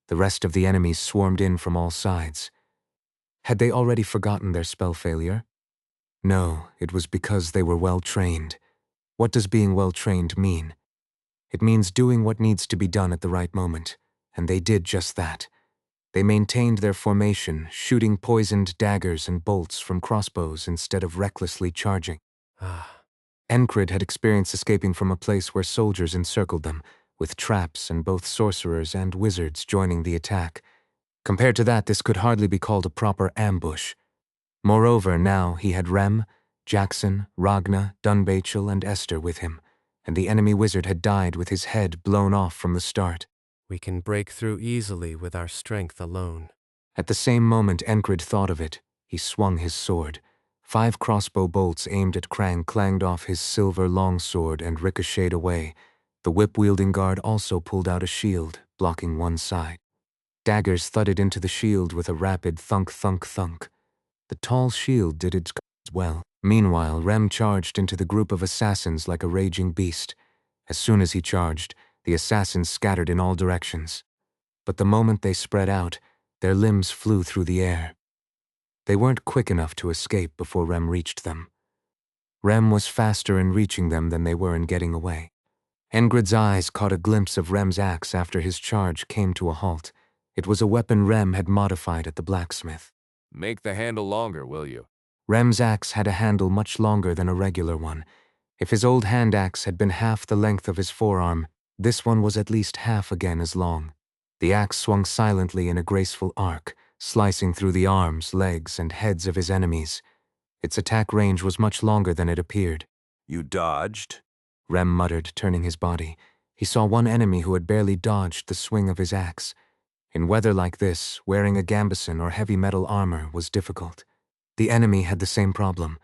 The rest of the enemies swarmed in from all sides. Had they already forgotten their spell failure? No, it was because they were well trained. What does being well trained mean? It means doing what needs to be done at the right moment, and they did just that. They maintained their formation, shooting poisoned daggers and bolts from crossbows instead of recklessly charging. Enkrid had experienced escaping from a place where soldiers encircled them, with traps and both sorcerers and wizards joining the attack. Compared to that, this could hardly be called a proper ambush. Moreover, now he had Rem, Jackson, Ragna, Dunbachel, and Esther with him, and the enemy wizard had died with his head blown off from the start. We can break through easily with our strength alone. At the same moment Enkrid thought of it, he swung his sword. 5 crossbow bolts aimed at Krang clanged off his silver longsword and ricocheted away. The whip-wielding guard also pulled out a shield, blocking one side. Daggers thudded into the shield with a rapid thunk-thunk-thunk. The tall shield did its well. Meanwhile, Rem charged into the group of assassins like a raging beast. As soon as he charged, the assassins scattered in all directions. But the moment they spread out, their limbs flew through the air. They weren't quick enough to escape before Rem reached them. Rem was faster in reaching them than they were in getting away. Enkrid's eyes caught a glimpse of Rem's axe after his charge came to a halt. It was a weapon Rem had modified at the blacksmith. Make the handle longer, will you? Rem's axe had a handle much longer than a regular one. If his old hand axe had been half the length of his forearm, this one was at least half again as long. The axe swung silently in a graceful arc, slicing through the arms, legs, and heads of his enemies. Its attack range was much longer than it appeared. You dodged? Rem muttered, turning his body. He saw one enemy who had barely dodged the swing of his axe. In weather like this, wearing a gambeson or heavy metal armor was difficult. The enemy had the same problem.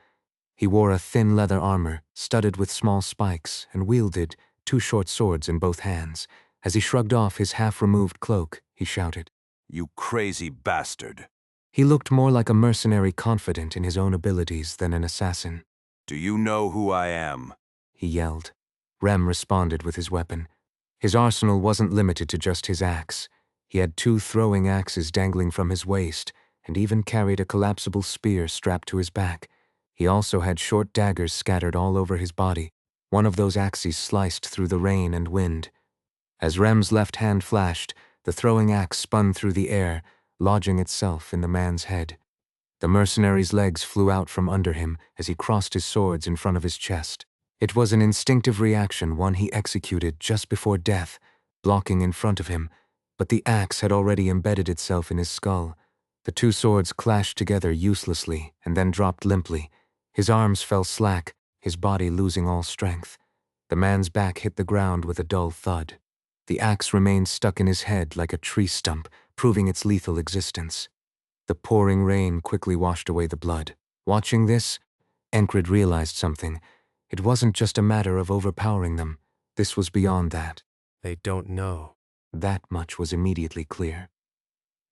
He wore a thin leather armor, studded with small spikes, and wielded 2 short swords in both hands. As he shrugged off his half-removed cloak, he shouted, You crazy bastard. He looked more like a mercenary confident in his own abilities than an assassin. Do you know who I am? He yelled. Rem responded with his weapon. His arsenal wasn't limited to just his axe. He had 2 throwing axes dangling from his waist, and even carried a collapsible spear strapped to his back. He also had short daggers scattered all over his body. One of those axes sliced through the rain and wind. As Rem's left hand flashed, the throwing axe spun through the air, lodging itself in the man's head. The mercenary's legs flew out from under him as he crossed his swords in front of his chest. It was an instinctive reaction, one he executed just before death, blocking in front of him, but the axe had already embedded itself in his skull. The 2 swords clashed together uselessly and then dropped limply. His arms fell slack, his body losing all strength. The man's back hit the ground with a dull thud. The axe remained stuck in his head like a tree stump, proving its lethal existence. The pouring rain quickly washed away the blood. Watching this, Enkrid realized something. It wasn't just a matter of overpowering them. This was beyond that. They don't know. That much was immediately clear.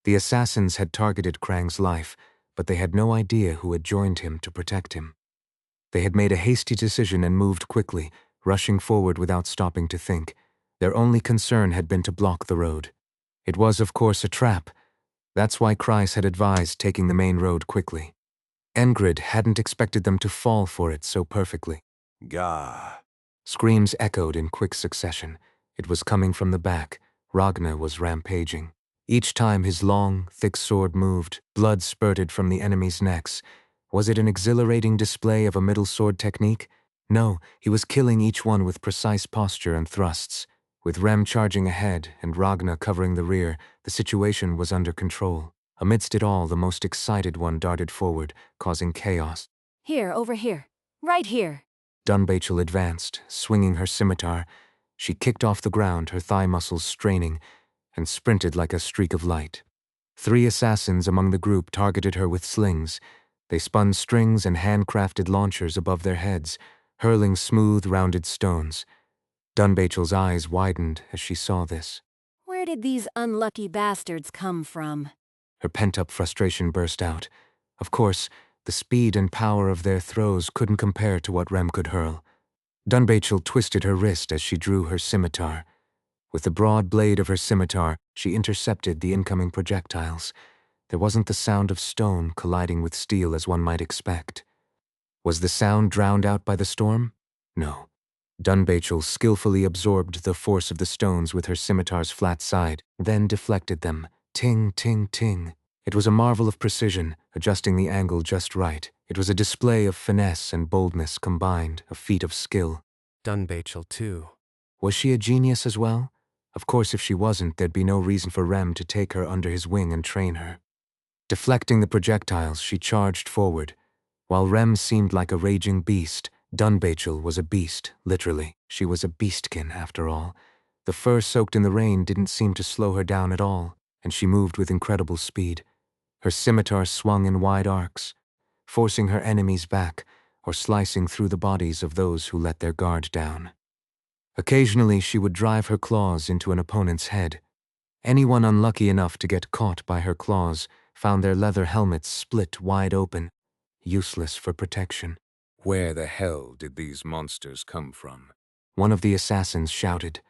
The assassins had targeted Krang's life, but they had no idea who had joined him to protect him. They had made a hasty decision and moved quickly, rushing forward without stopping to think. Their only concern had been to block the road. It was, of course, a trap. That's why Kreis had advised taking the main road quickly. Enkrid hadn't expected them to fall for it so perfectly. Gah. Screams echoed in quick succession. It was coming from the back. Ragna was rampaging. Each time his long, thick sword moved, blood spurted from the enemy's necks. Was it an exhilarating display of a middle sword technique? No, he was killing each one with precise posture and thrusts. With Rem charging ahead and Ragna covering the rear, the situation was under control. Amidst it all, the most excited one darted forward, causing chaos. Here, over here. Right here. Dunbachel advanced, swinging her scimitar. She kicked off the ground, her thigh muscles straining, and sprinted like a streak of light. 3 assassins among the group targeted her with slings. They spun strings and handcrafted launchers above their heads, hurling smooth, rounded stones. Dunbachel's eyes widened as she saw this. Where did these unlucky bastards come from? Her pent-up frustration burst out. Of course, the speed and power of their throws couldn't compare to what Rem could hurl. Dunbachel twisted her wrist as she drew her scimitar. With the broad blade of her scimitar, she intercepted the incoming projectiles. There wasn't the sound of stone colliding with steel as one might expect. Was the sound drowned out by the storm? No. Dunbachel skillfully absorbed the force of the stones with her scimitar's flat side, then deflected them. Ting, ting, ting. It was a marvel of precision, adjusting the angle just right. It was a display of finesse and boldness combined, a feat of skill. Dunbachel, too. Was she a genius as well? Of course, if she wasn't, there'd be no reason for Rem to take her under his wing and train her. Deflecting the projectiles, she charged forward. While Rem seemed like a raging beast, Dunbachel was a beast, literally. She was a beastkin, after all. The fur soaked in the rain didn't seem to slow her down at all, and she moved with incredible speed. Her scimitar swung in wide arcs, forcing her enemies back or slicing through the bodies of those who let their guard down. Occasionally, she would drive her claws into an opponent's head. Anyone unlucky enough to get caught by her claws found their leather helmets split wide open, useless for protection. Where the hell did these monsters come from? One of the assassins shouted.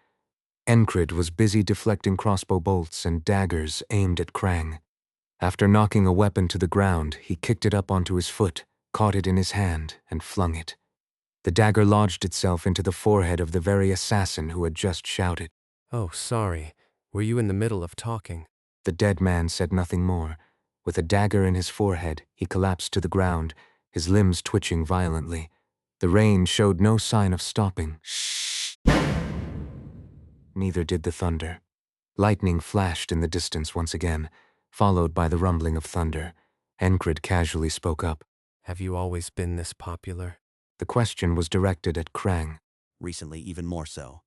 Enkrid was busy deflecting crossbow bolts and daggers aimed at Krang. After knocking a weapon to the ground, he kicked it up onto his foot, caught it in his hand, and flung it. The dagger lodged itself into the forehead of the very assassin who had just shouted. Oh, sorry. Were you in the middle of talking? The dead man said nothing more. With a dagger in his forehead, he collapsed to the ground, his limbs twitching violently. The rain showed no sign of stopping. Shh. Neither did the thunder. Lightning flashed in the distance once again, followed by the rumbling of thunder. Enkrid casually spoke up. Have you always been this popular? The question was directed at Krang. Recently, even more so.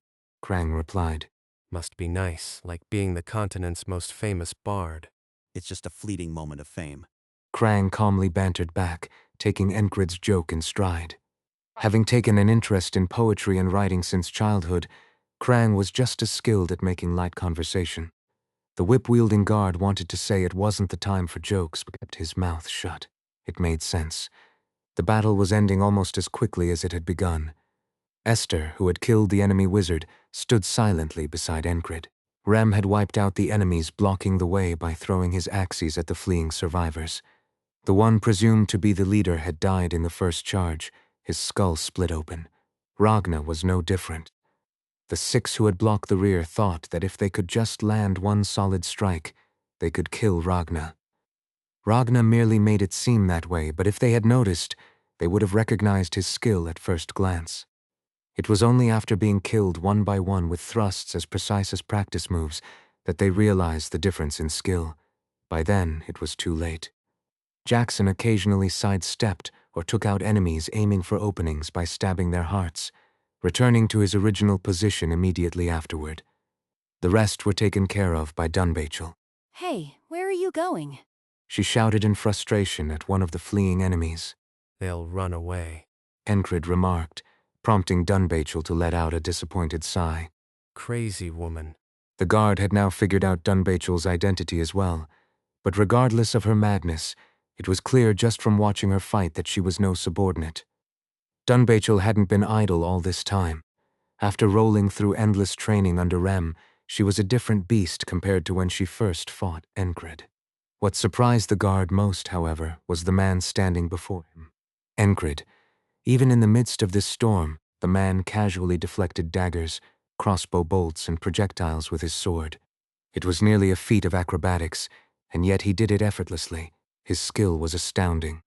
Krang replied. Must be nice, like being the continent's most famous bard. It's just a fleeting moment of fame. Krang calmly bantered back, taking Enkrid's joke in stride. Having taken an interest in poetry and writing since childhood, Krang was just as skilled at making light conversation. The whip-wielding guard wanted to say it wasn't the time for jokes, but kept his mouth shut. It made sense. The battle was ending almost as quickly as it had begun. Esther, who had killed the enemy wizard, stood silently beside Enkrid. Rem had wiped out the enemies blocking the way by throwing his axes at the fleeing survivors. The one presumed to be the leader had died in the first charge, his skull split open. Ragna was no different. The 6 who had blocked the rear thought that if they could just land one solid strike, they could kill Ragna. Ragna merely made it seem that way, but if they had noticed, they would have recognized his skill at first glance. It was only after being killed one by one with thrusts as precise as practice moves that they realized the difference in skill. By then, it was too late. Jackson occasionally sidestepped or took out enemies aiming for openings by stabbing their hearts, returning to his original position immediately afterward. The rest were taken care of by Dunbachel. Hey, where are you going? She shouted in frustration at one of the fleeing enemies. They'll run away, Enkrid remarked, prompting Dunbachel to let out a disappointed sigh. Crazy woman. The guard had now figured out Dunbachel's identity as well, but regardless of her madness, it was clear just from watching her fight that she was no subordinate. Dunbachel hadn't been idle all this time. After rolling through endless training under Rem, she was a different beast compared to when she first fought Enkrid. What surprised the guard most, however, was the man standing before him. Enkrid. Even in the midst of this storm, the man casually deflected daggers, crossbow bolts, and projectiles with his sword. It was nearly a feat of acrobatics, and yet he did it effortlessly. His skill was astounding.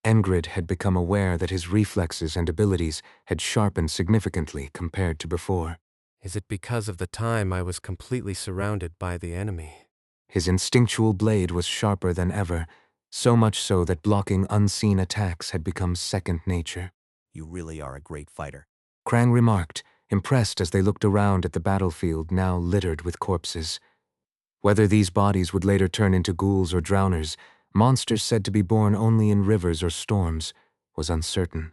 Enkrid had become aware that his reflexes and abilities had sharpened significantly compared to before. Is it because of the time I was completely surrounded by the enemy? His instinctual blade was sharper than ever, so much so that blocking unseen attacks had become second nature. You really are a great fighter, Krang remarked, impressed as they looked around at the battlefield now littered with corpses. Whether these bodies would later turn into ghouls or drowners, monsters said to be born only in rivers or storms, was uncertain.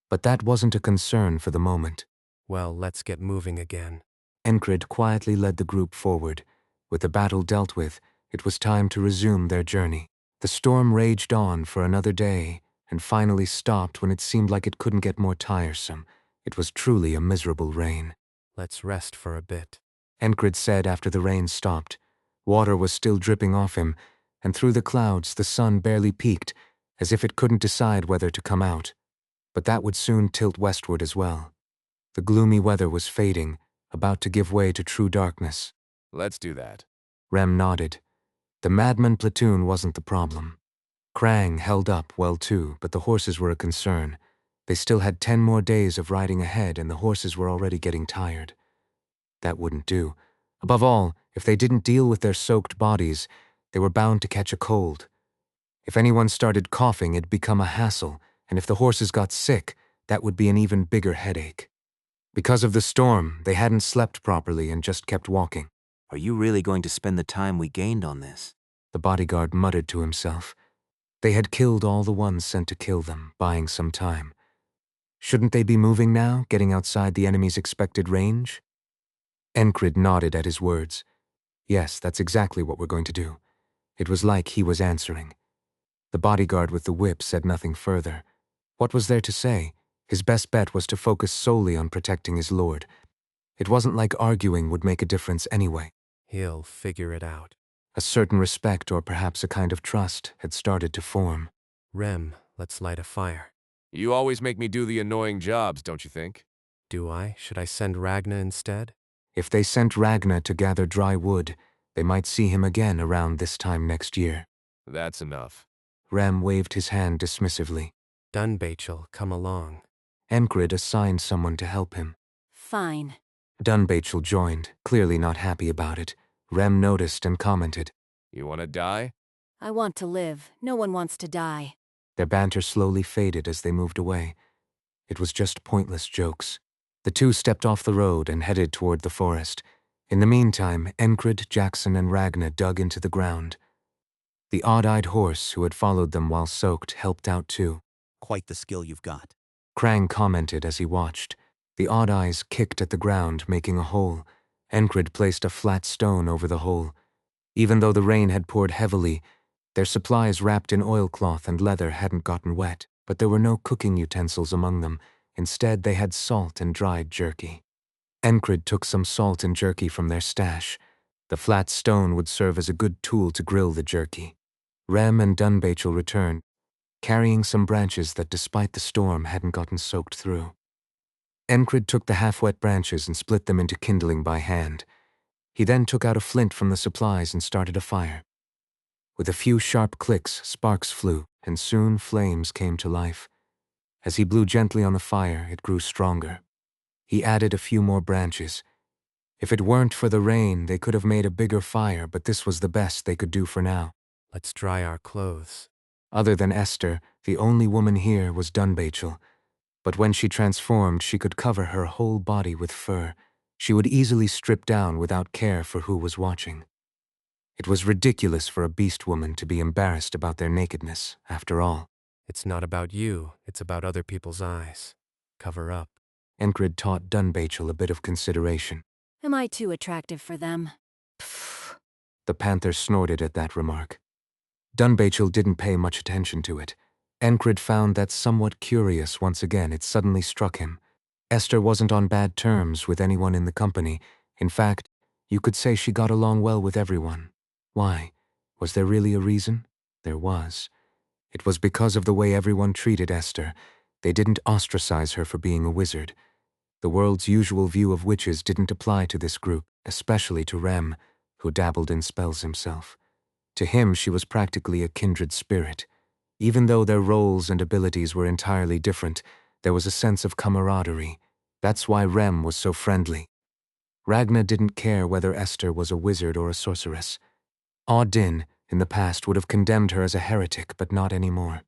But that wasn't a concern for the moment. Well, let's get moving again. Enkrid quietly led the group forward. With the battle dealt with, it was time to resume their journey. The storm raged on for another day, and finally stopped when it seemed like it couldn't get more tiresome. It was truly a miserable rain. Let's rest for a bit. Enkrid said after the rain stopped. Water was still dripping off him, and through the clouds the sun barely peeked, as if it couldn't decide whether to come out. But that would soon tilt westward as well. The gloomy weather was fading, about to give way to true darkness. Let's do that. Rem nodded. The madman platoon wasn't the problem. Krang held up well too, but the horses were a concern. They still had 10 more days of riding ahead, and the horses were already getting tired. That wouldn't do. Above all, if they didn't deal with their soaked bodies, they were bound to catch a cold. If anyone started coughing, it'd become a hassle, and if the horses got sick, that would be an even bigger headache. Because of the storm, they hadn't slept properly and just kept walking. Are you really going to spend the time we gained on this? The bodyguard muttered to himself. They had killed all the ones sent to kill them, buying some time. Shouldn't they be moving now, getting outside the enemy's expected range? Enkrid nodded at his words. Yes, that's exactly what we're going to do. It was like he was answering. The bodyguard with the whip said nothing further. What was there to say? His best bet was to focus solely on protecting his lord. It wasn't like arguing would make a difference anyway. He'll figure it out. A certain respect, or perhaps a kind of trust, had started to form. Rem, let's light a fire. You always make me do the annoying jobs, don't you think? Do I? Should I send Ragna instead? If they sent Ragna to gather dry wood, they might see him again around this time next year. That's enough. Rem waved his hand dismissively. Dunbachel, come along. Enkrid assigned someone to help him. Fine. Dunbachel joined, clearly not happy about it. Rem noticed and commented. You want to die? I want to live. No one wants to die. Their banter slowly faded as they moved away. It was just pointless jokes. The two stepped off the road and headed toward the forest. In the meantime, Enkrid, Jackson, and Ragna dug into the ground. The odd-eyed horse who had followed them while soaked helped out too. Quite the skill you've got. Krang commented as he watched. The odd eyes kicked at the ground, making a hole. Enkrid placed a flat stone over the hole. Even though the rain had poured heavily, their supplies wrapped in oilcloth and leather hadn't gotten wet, but there were no cooking utensils among them. Instead, they had salt and dried jerky. Enkrid took some salt and jerky from their stash. The flat stone would serve as a good tool to grill the jerky. Rem and Dunbachel returned, carrying some branches that, despite the storm, hadn't gotten soaked through. Enkrid took the half-wet branches and split them into kindling by hand. He then took out a flint from the supplies and started a fire. With a few sharp clicks, sparks flew, and soon flames came to life. As he blew gently on the fire, it grew stronger. He added a few more branches. If it weren't for the rain, they could have made a bigger fire, but this was the best they could do for now. Let's dry our clothes. Other than Esther, the only woman here was Dunbachel. But when she transformed, she could cover her whole body with fur. She would easily strip down without care for who was watching. It was ridiculous for a beast woman to be embarrassed about their nakedness, after all. It's not about you, it's about other people's eyes. Cover up. Enkrid taught Dunbachel a bit of consideration. Am I too attractive for them? Pfft. The panther snorted at that remark. Dunbachel didn't pay much attention to it. Enkrid found that somewhat curious once again. It suddenly struck him. Esther wasn't on bad terms with anyone in the company. In fact, you could say she got along well with everyone. Why? Was there really a reason? There was. It was because of the way everyone treated Esther. They didn't ostracize her for being a wizard. The world's usual view of witches didn't apply to this group, especially to Rem, who dabbled in spells himself. To him, she was practically a kindred spirit. Even though their roles and abilities were entirely different, there was a sense of camaraderie. That's why Rem was so friendly. Ragna didn't care whether Esther was a wizard or a sorceress. Din, in the past, would have condemned her as a heretic, but not anymore.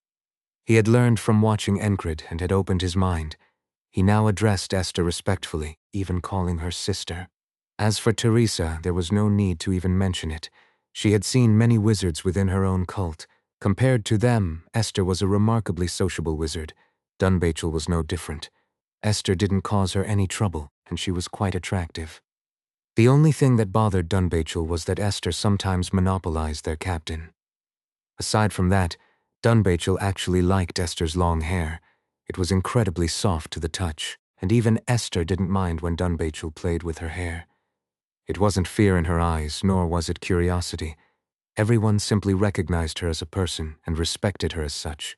He had learned from watching Enkrid and had opened his mind. He now addressed Esther respectfully, even calling her sister. As for Teresa, there was no need to even mention it. She had seen many wizards within her own cult. Compared to them, Esther was a remarkably sociable wizard. Dunbachel was no different. Esther didn't cause her any trouble. and she was quite attractive. The only thing that bothered Dunbachel was that Esther sometimes monopolized their captain. Aside from that, Dunbachel actually liked Esther's long hair. It was incredibly soft to the touch, and even Esther didn't mind when Dunbachel played with her hair. It wasn't fear in her eyes, nor was it curiosity. Everyone simply recognized her as a person and respected her as such.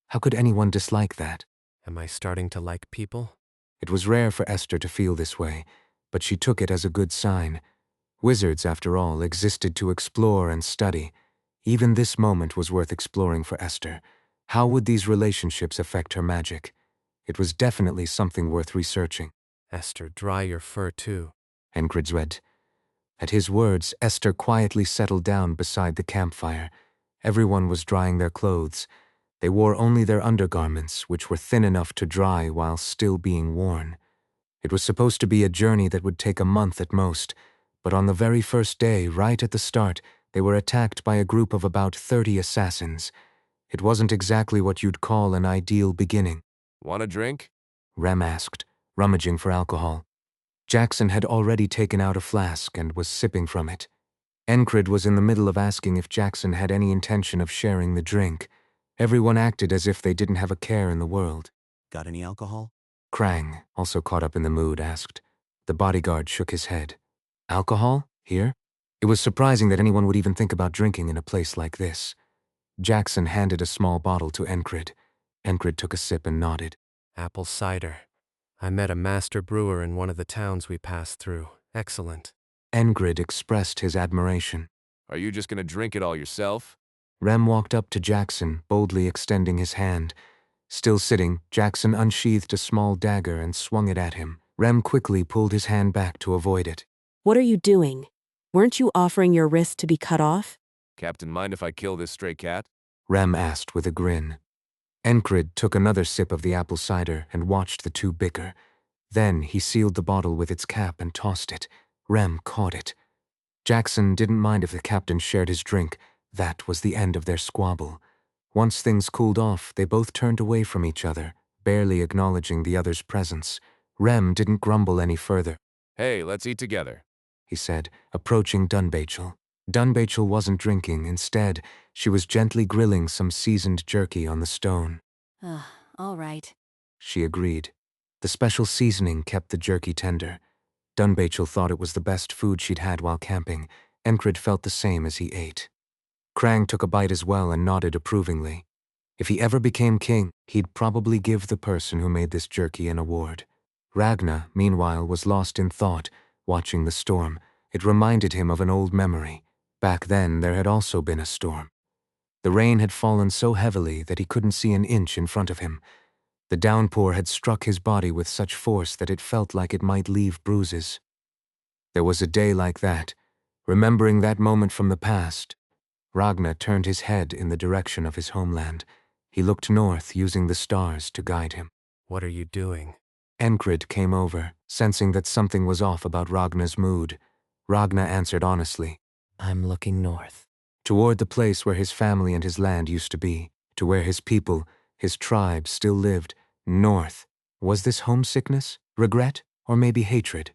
How could anyone dislike that? Am I starting to like people? It was rare for Esther to feel this way, but she took it as a good sign. Wizards, after all, existed to explore and study. Even this moment was worth exploring for Esther. How would these relationships affect her magic? It was definitely something worth researching. Esther, dry your fur too. Enkrid read. At his words, Esther quietly settled down beside the campfire. Everyone was drying their clothes. They wore only their undergarments, which were thin enough to dry while still being worn. It was supposed to be a journey that would take a month at most, but on the very first day, right at the start, they were attacked by a group of about 30 assassins. It wasn't exactly what you'd call an ideal beginning. Want a drink? Rem asked, rummaging for alcohol. Jackson had already taken out a flask and was sipping from it. Enkrid was in the middle of asking if Jackson had any intention of sharing the drink. Everyone acted as if they didn't have a care in the world. Got any alcohol? Krang, also caught up in the mood, asked. The bodyguard shook his head. Alcohol? Here? It was surprising that anyone would even think about drinking in a place like this. Jackson handed a small bottle to Enkrid. Enkrid took a sip and nodded. Apple cider. I met a master brewer in one of the towns we passed through. Excellent. Enkrid expressed his admiration. Are you just gonna drink it all yourself? Rem walked up to Jackson, boldly extending his hand. Still sitting, Jackson unsheathed a small dagger and swung it at him. Rem quickly pulled his hand back to avoid it. What are you doing? Weren't you offering your wrist to be cut off? Captain, mind if I kill this stray cat? Rem asked with a grin. Enkrid took another sip of the apple cider and watched the two bicker. Then he sealed the bottle with its cap and tossed it. Rem caught it. Jackson didn't mind if the captain shared his drink. That was the end of their squabble. Once things cooled off, they both turned away from each other, barely acknowledging the other's presence. Rem didn't grumble any further. Hey, let's eat together, he said, approaching Dunbachel. Dunbachel wasn't drinking. Instead, she was gently grilling some seasoned jerky on the stone. All right. She agreed. The special seasoning kept the jerky tender. Dunbachel thought it was the best food she'd had while camping. Enkrid felt the same as he ate. Krang took a bite as well and nodded approvingly. If he ever became king, he'd probably give the person who made this jerky an award. Ragna, meanwhile, was lost in thought, watching the storm. It reminded him of an old memory. Back then, there had also been a storm. The rain had fallen so heavily that he couldn't see an inch in front of him. The downpour had struck his body with such force that it felt like it might leave bruises. There was a day like that. Remembering that moment from the past, Ragna turned his head in the direction of his homeland. He looked north, using the stars to guide him. What are you doing? Enkrid came over, sensing that something was off about Ragna's mood. Ragna answered honestly. I'm looking north. Toward the place where his family and his land used to be, to where his people, his tribe, still lived. North. Was this homesickness, regret, or maybe hatred?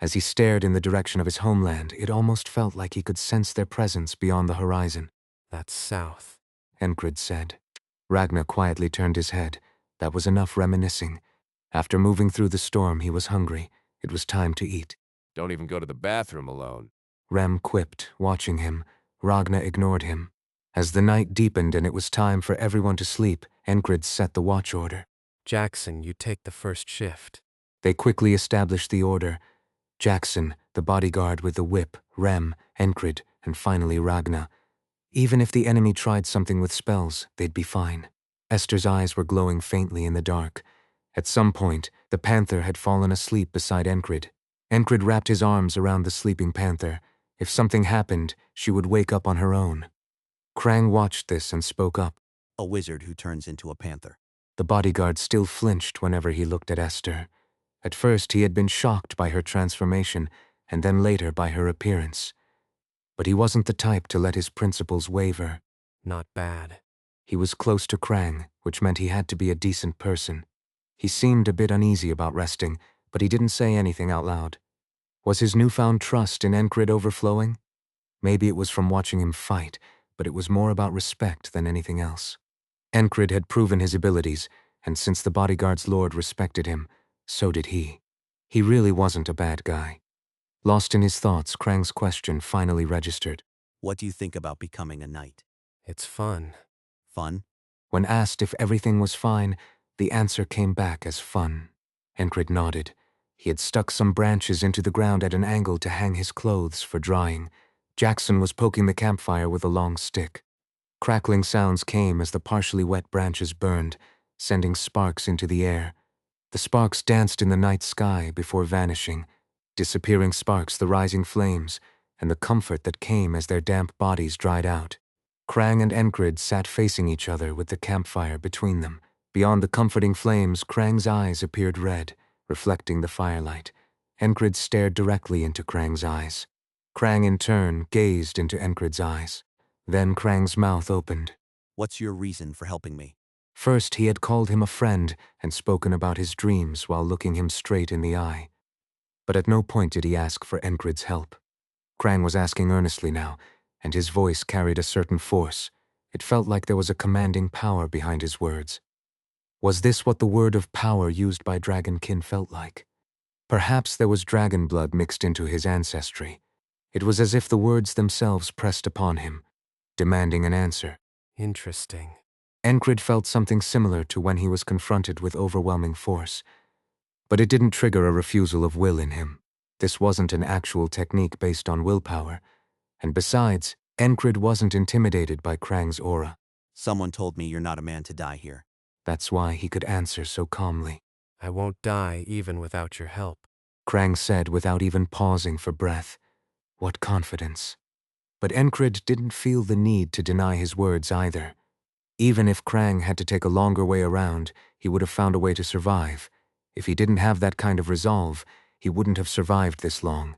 As he stared in the direction of his homeland, it almost felt like he could sense their presence beyond the horizon. That's south, Enkrid said. Ragna quietly turned his head. That was enough reminiscing. After moving through the storm, he was hungry. It was time to eat. Don't even go to the bathroom alone, Rem quipped, watching him. Ragna ignored him. As the night deepened and it was time for everyone to sleep, Enkrid set the watch order. Jackson, you take the first shift. They quickly established the order. Jackson, the bodyguard with the whip, Rem, Enkrid, and finally Ragna. Even if the enemy tried something with spells, they'd be fine. Esther's eyes were glowing faintly in the dark. At some point, the panther had fallen asleep beside Enkrid. Enkrid wrapped his arms around the sleeping panther. If something happened, she would wake up on her own. Krang watched this and spoke up. A wizard who turns into a panther. The bodyguard still flinched whenever he looked at Esther. At first, he had been shocked by her transformation, and then later by her appearance. But he wasn't the type to let his principles waver. Not bad. He was close to Krang, which meant he had to be a decent person. He seemed a bit uneasy about resting, but he didn't say anything out loud. Was his newfound trust in Enkrid overflowing? Maybe it was from watching him fight, but it was more about respect than anything else. Enkrid had proven his abilities, and since the bodyguard's lord respected him, so did he. He really wasn't a bad guy. Lost in his thoughts, Krang's question finally registered. What do you think about becoming a knight? It's fun. Fun? When asked if everything was fine, the answer came back as fun. Enkrid nodded. He had stuck some branches into the ground at an angle to hang his clothes for drying. Jackson was poking the campfire with a long stick. Crackling sounds came as the partially wet branches burned, sending sparks into the air. The sparks danced in the night sky before vanishing, disappearing sparks, the rising flames, and the comfort that came as their damp bodies dried out. Krang and Enkrid sat facing each other with the campfire between them. Beyond the comforting flames, Krang's eyes appeared red, reflecting the firelight. Enkrid stared directly into Krang's eyes. Krang, in turn, gazed into Enkrid's eyes. Then Krang's mouth opened. What's your reason for helping me? First, he had called him a friend and spoken about his dreams while looking him straight in the eye. But at no point did he ask for Enkrid's help. Krang was asking earnestly now, and his voice carried a certain force. It felt like there was a commanding power behind his words. Was this what the word of power used by Dragonkin felt like? Perhaps there was dragon blood mixed into his ancestry. It was as if the words themselves pressed upon him, demanding an answer. Interesting. Enkrid felt something similar to when he was confronted with overwhelming force. But it didn't trigger a refusal of will in him. This wasn't an actual technique based on willpower. And besides, Enkrid wasn't intimidated by Krang's aura. Someone told me you're not a man to die here. That's why he could answer so calmly. I won't die even without your help, Krang said without even pausing for breath. What confidence. But Enkrid didn't feel the need to deny his words either. Even if Krang had to take a longer way around, he would have found a way to survive. If he didn't have that kind of resolve, he wouldn't have survived this long.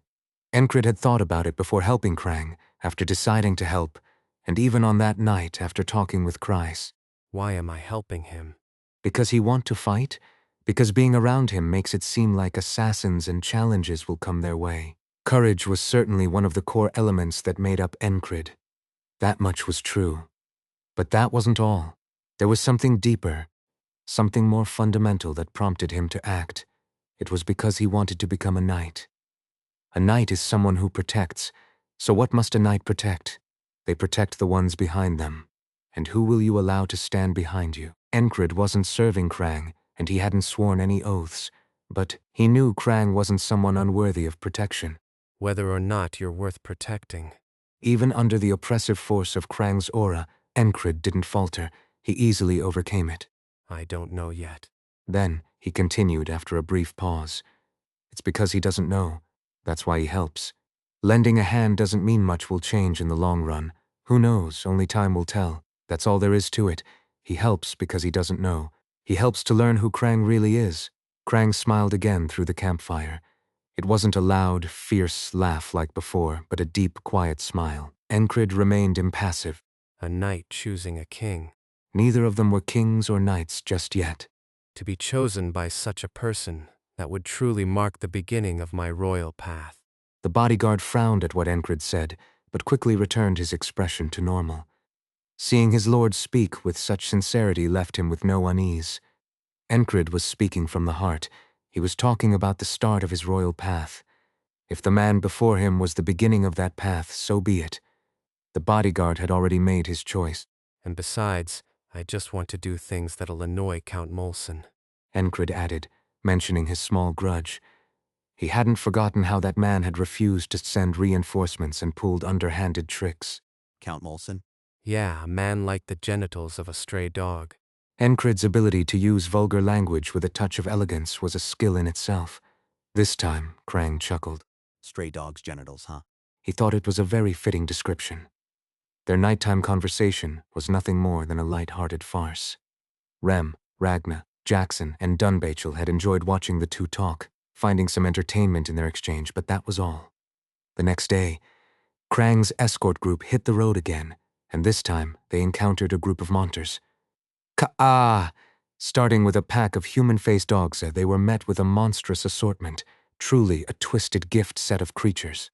Enkrid had thought about it before helping Krang, after deciding to help, and even on that night after talking with Kreis. Why am I helping him? Because he want to fight? Because being around him makes it seem like assassins and challenges will come their way. Courage was certainly one of the core elements that made up Enkrid. That much was true. But that wasn't all. There was something deeper, something more fundamental that prompted him to act. It was because he wanted to become a knight. A knight is someone who protects. So what must a knight protect? They protect the ones behind them. And who will you allow to stand behind you? Enkrid wasn't serving Krang, and he hadn't sworn any oaths. But he knew Krang wasn't someone unworthy of protection. Whether or not you're worth protecting. Even under the oppressive force of Krang's aura, Enkrid didn't falter. He easily overcame it. I don't know yet. Then, he continued after a brief pause. It's because he doesn't know. That's why he helps. Lending a hand doesn't mean much will change in the long run. Who knows? Only time will tell. That's all there is to it. He helps because he doesn't know. He helps to learn who Krang really is. Krang smiled again through the campfire. It wasn't a loud, fierce laugh like before, but a deep, quiet smile. Enkrid remained impassive. A knight choosing a king. Neither of them were kings or knights just yet. To be chosen by such a person, that would truly mark the beginning of my royal path. The bodyguard frowned at what Enkrid said, but quickly returned his expression to normal. Seeing his lord speak with such sincerity left him with no unease. Enkrid was speaking from the heart. He was talking about the start of his royal path. If the man before him was the beginning of that path, so be it. The bodyguard had already made his choice. And besides, I just want to do things that'll annoy Count Molson, Enkrid added, mentioning his small grudge. He hadn't forgotten how that man had refused to send reinforcements and pulled underhanded tricks. Count Molson? Yeah, a man like the genitals of a stray dog. Enkrid's ability to use vulgar language with a touch of elegance was a skill in itself. This time, Krang chuckled. Stray dog's genitals, huh? He thought it was a very fitting description. Their nighttime conversation was nothing more than a light-hearted farce. Rem, Ragna, Jackson, and Dunbachel had enjoyed watching the two talk, finding some entertainment in their exchange, but that was all. The next day, Krang's escort group hit the road again, and this time they encountered a group of monters. Ka-ah! Starting with a pack of human-faced dogs, they were met with a monstrous assortment, truly a twisted gift set of creatures.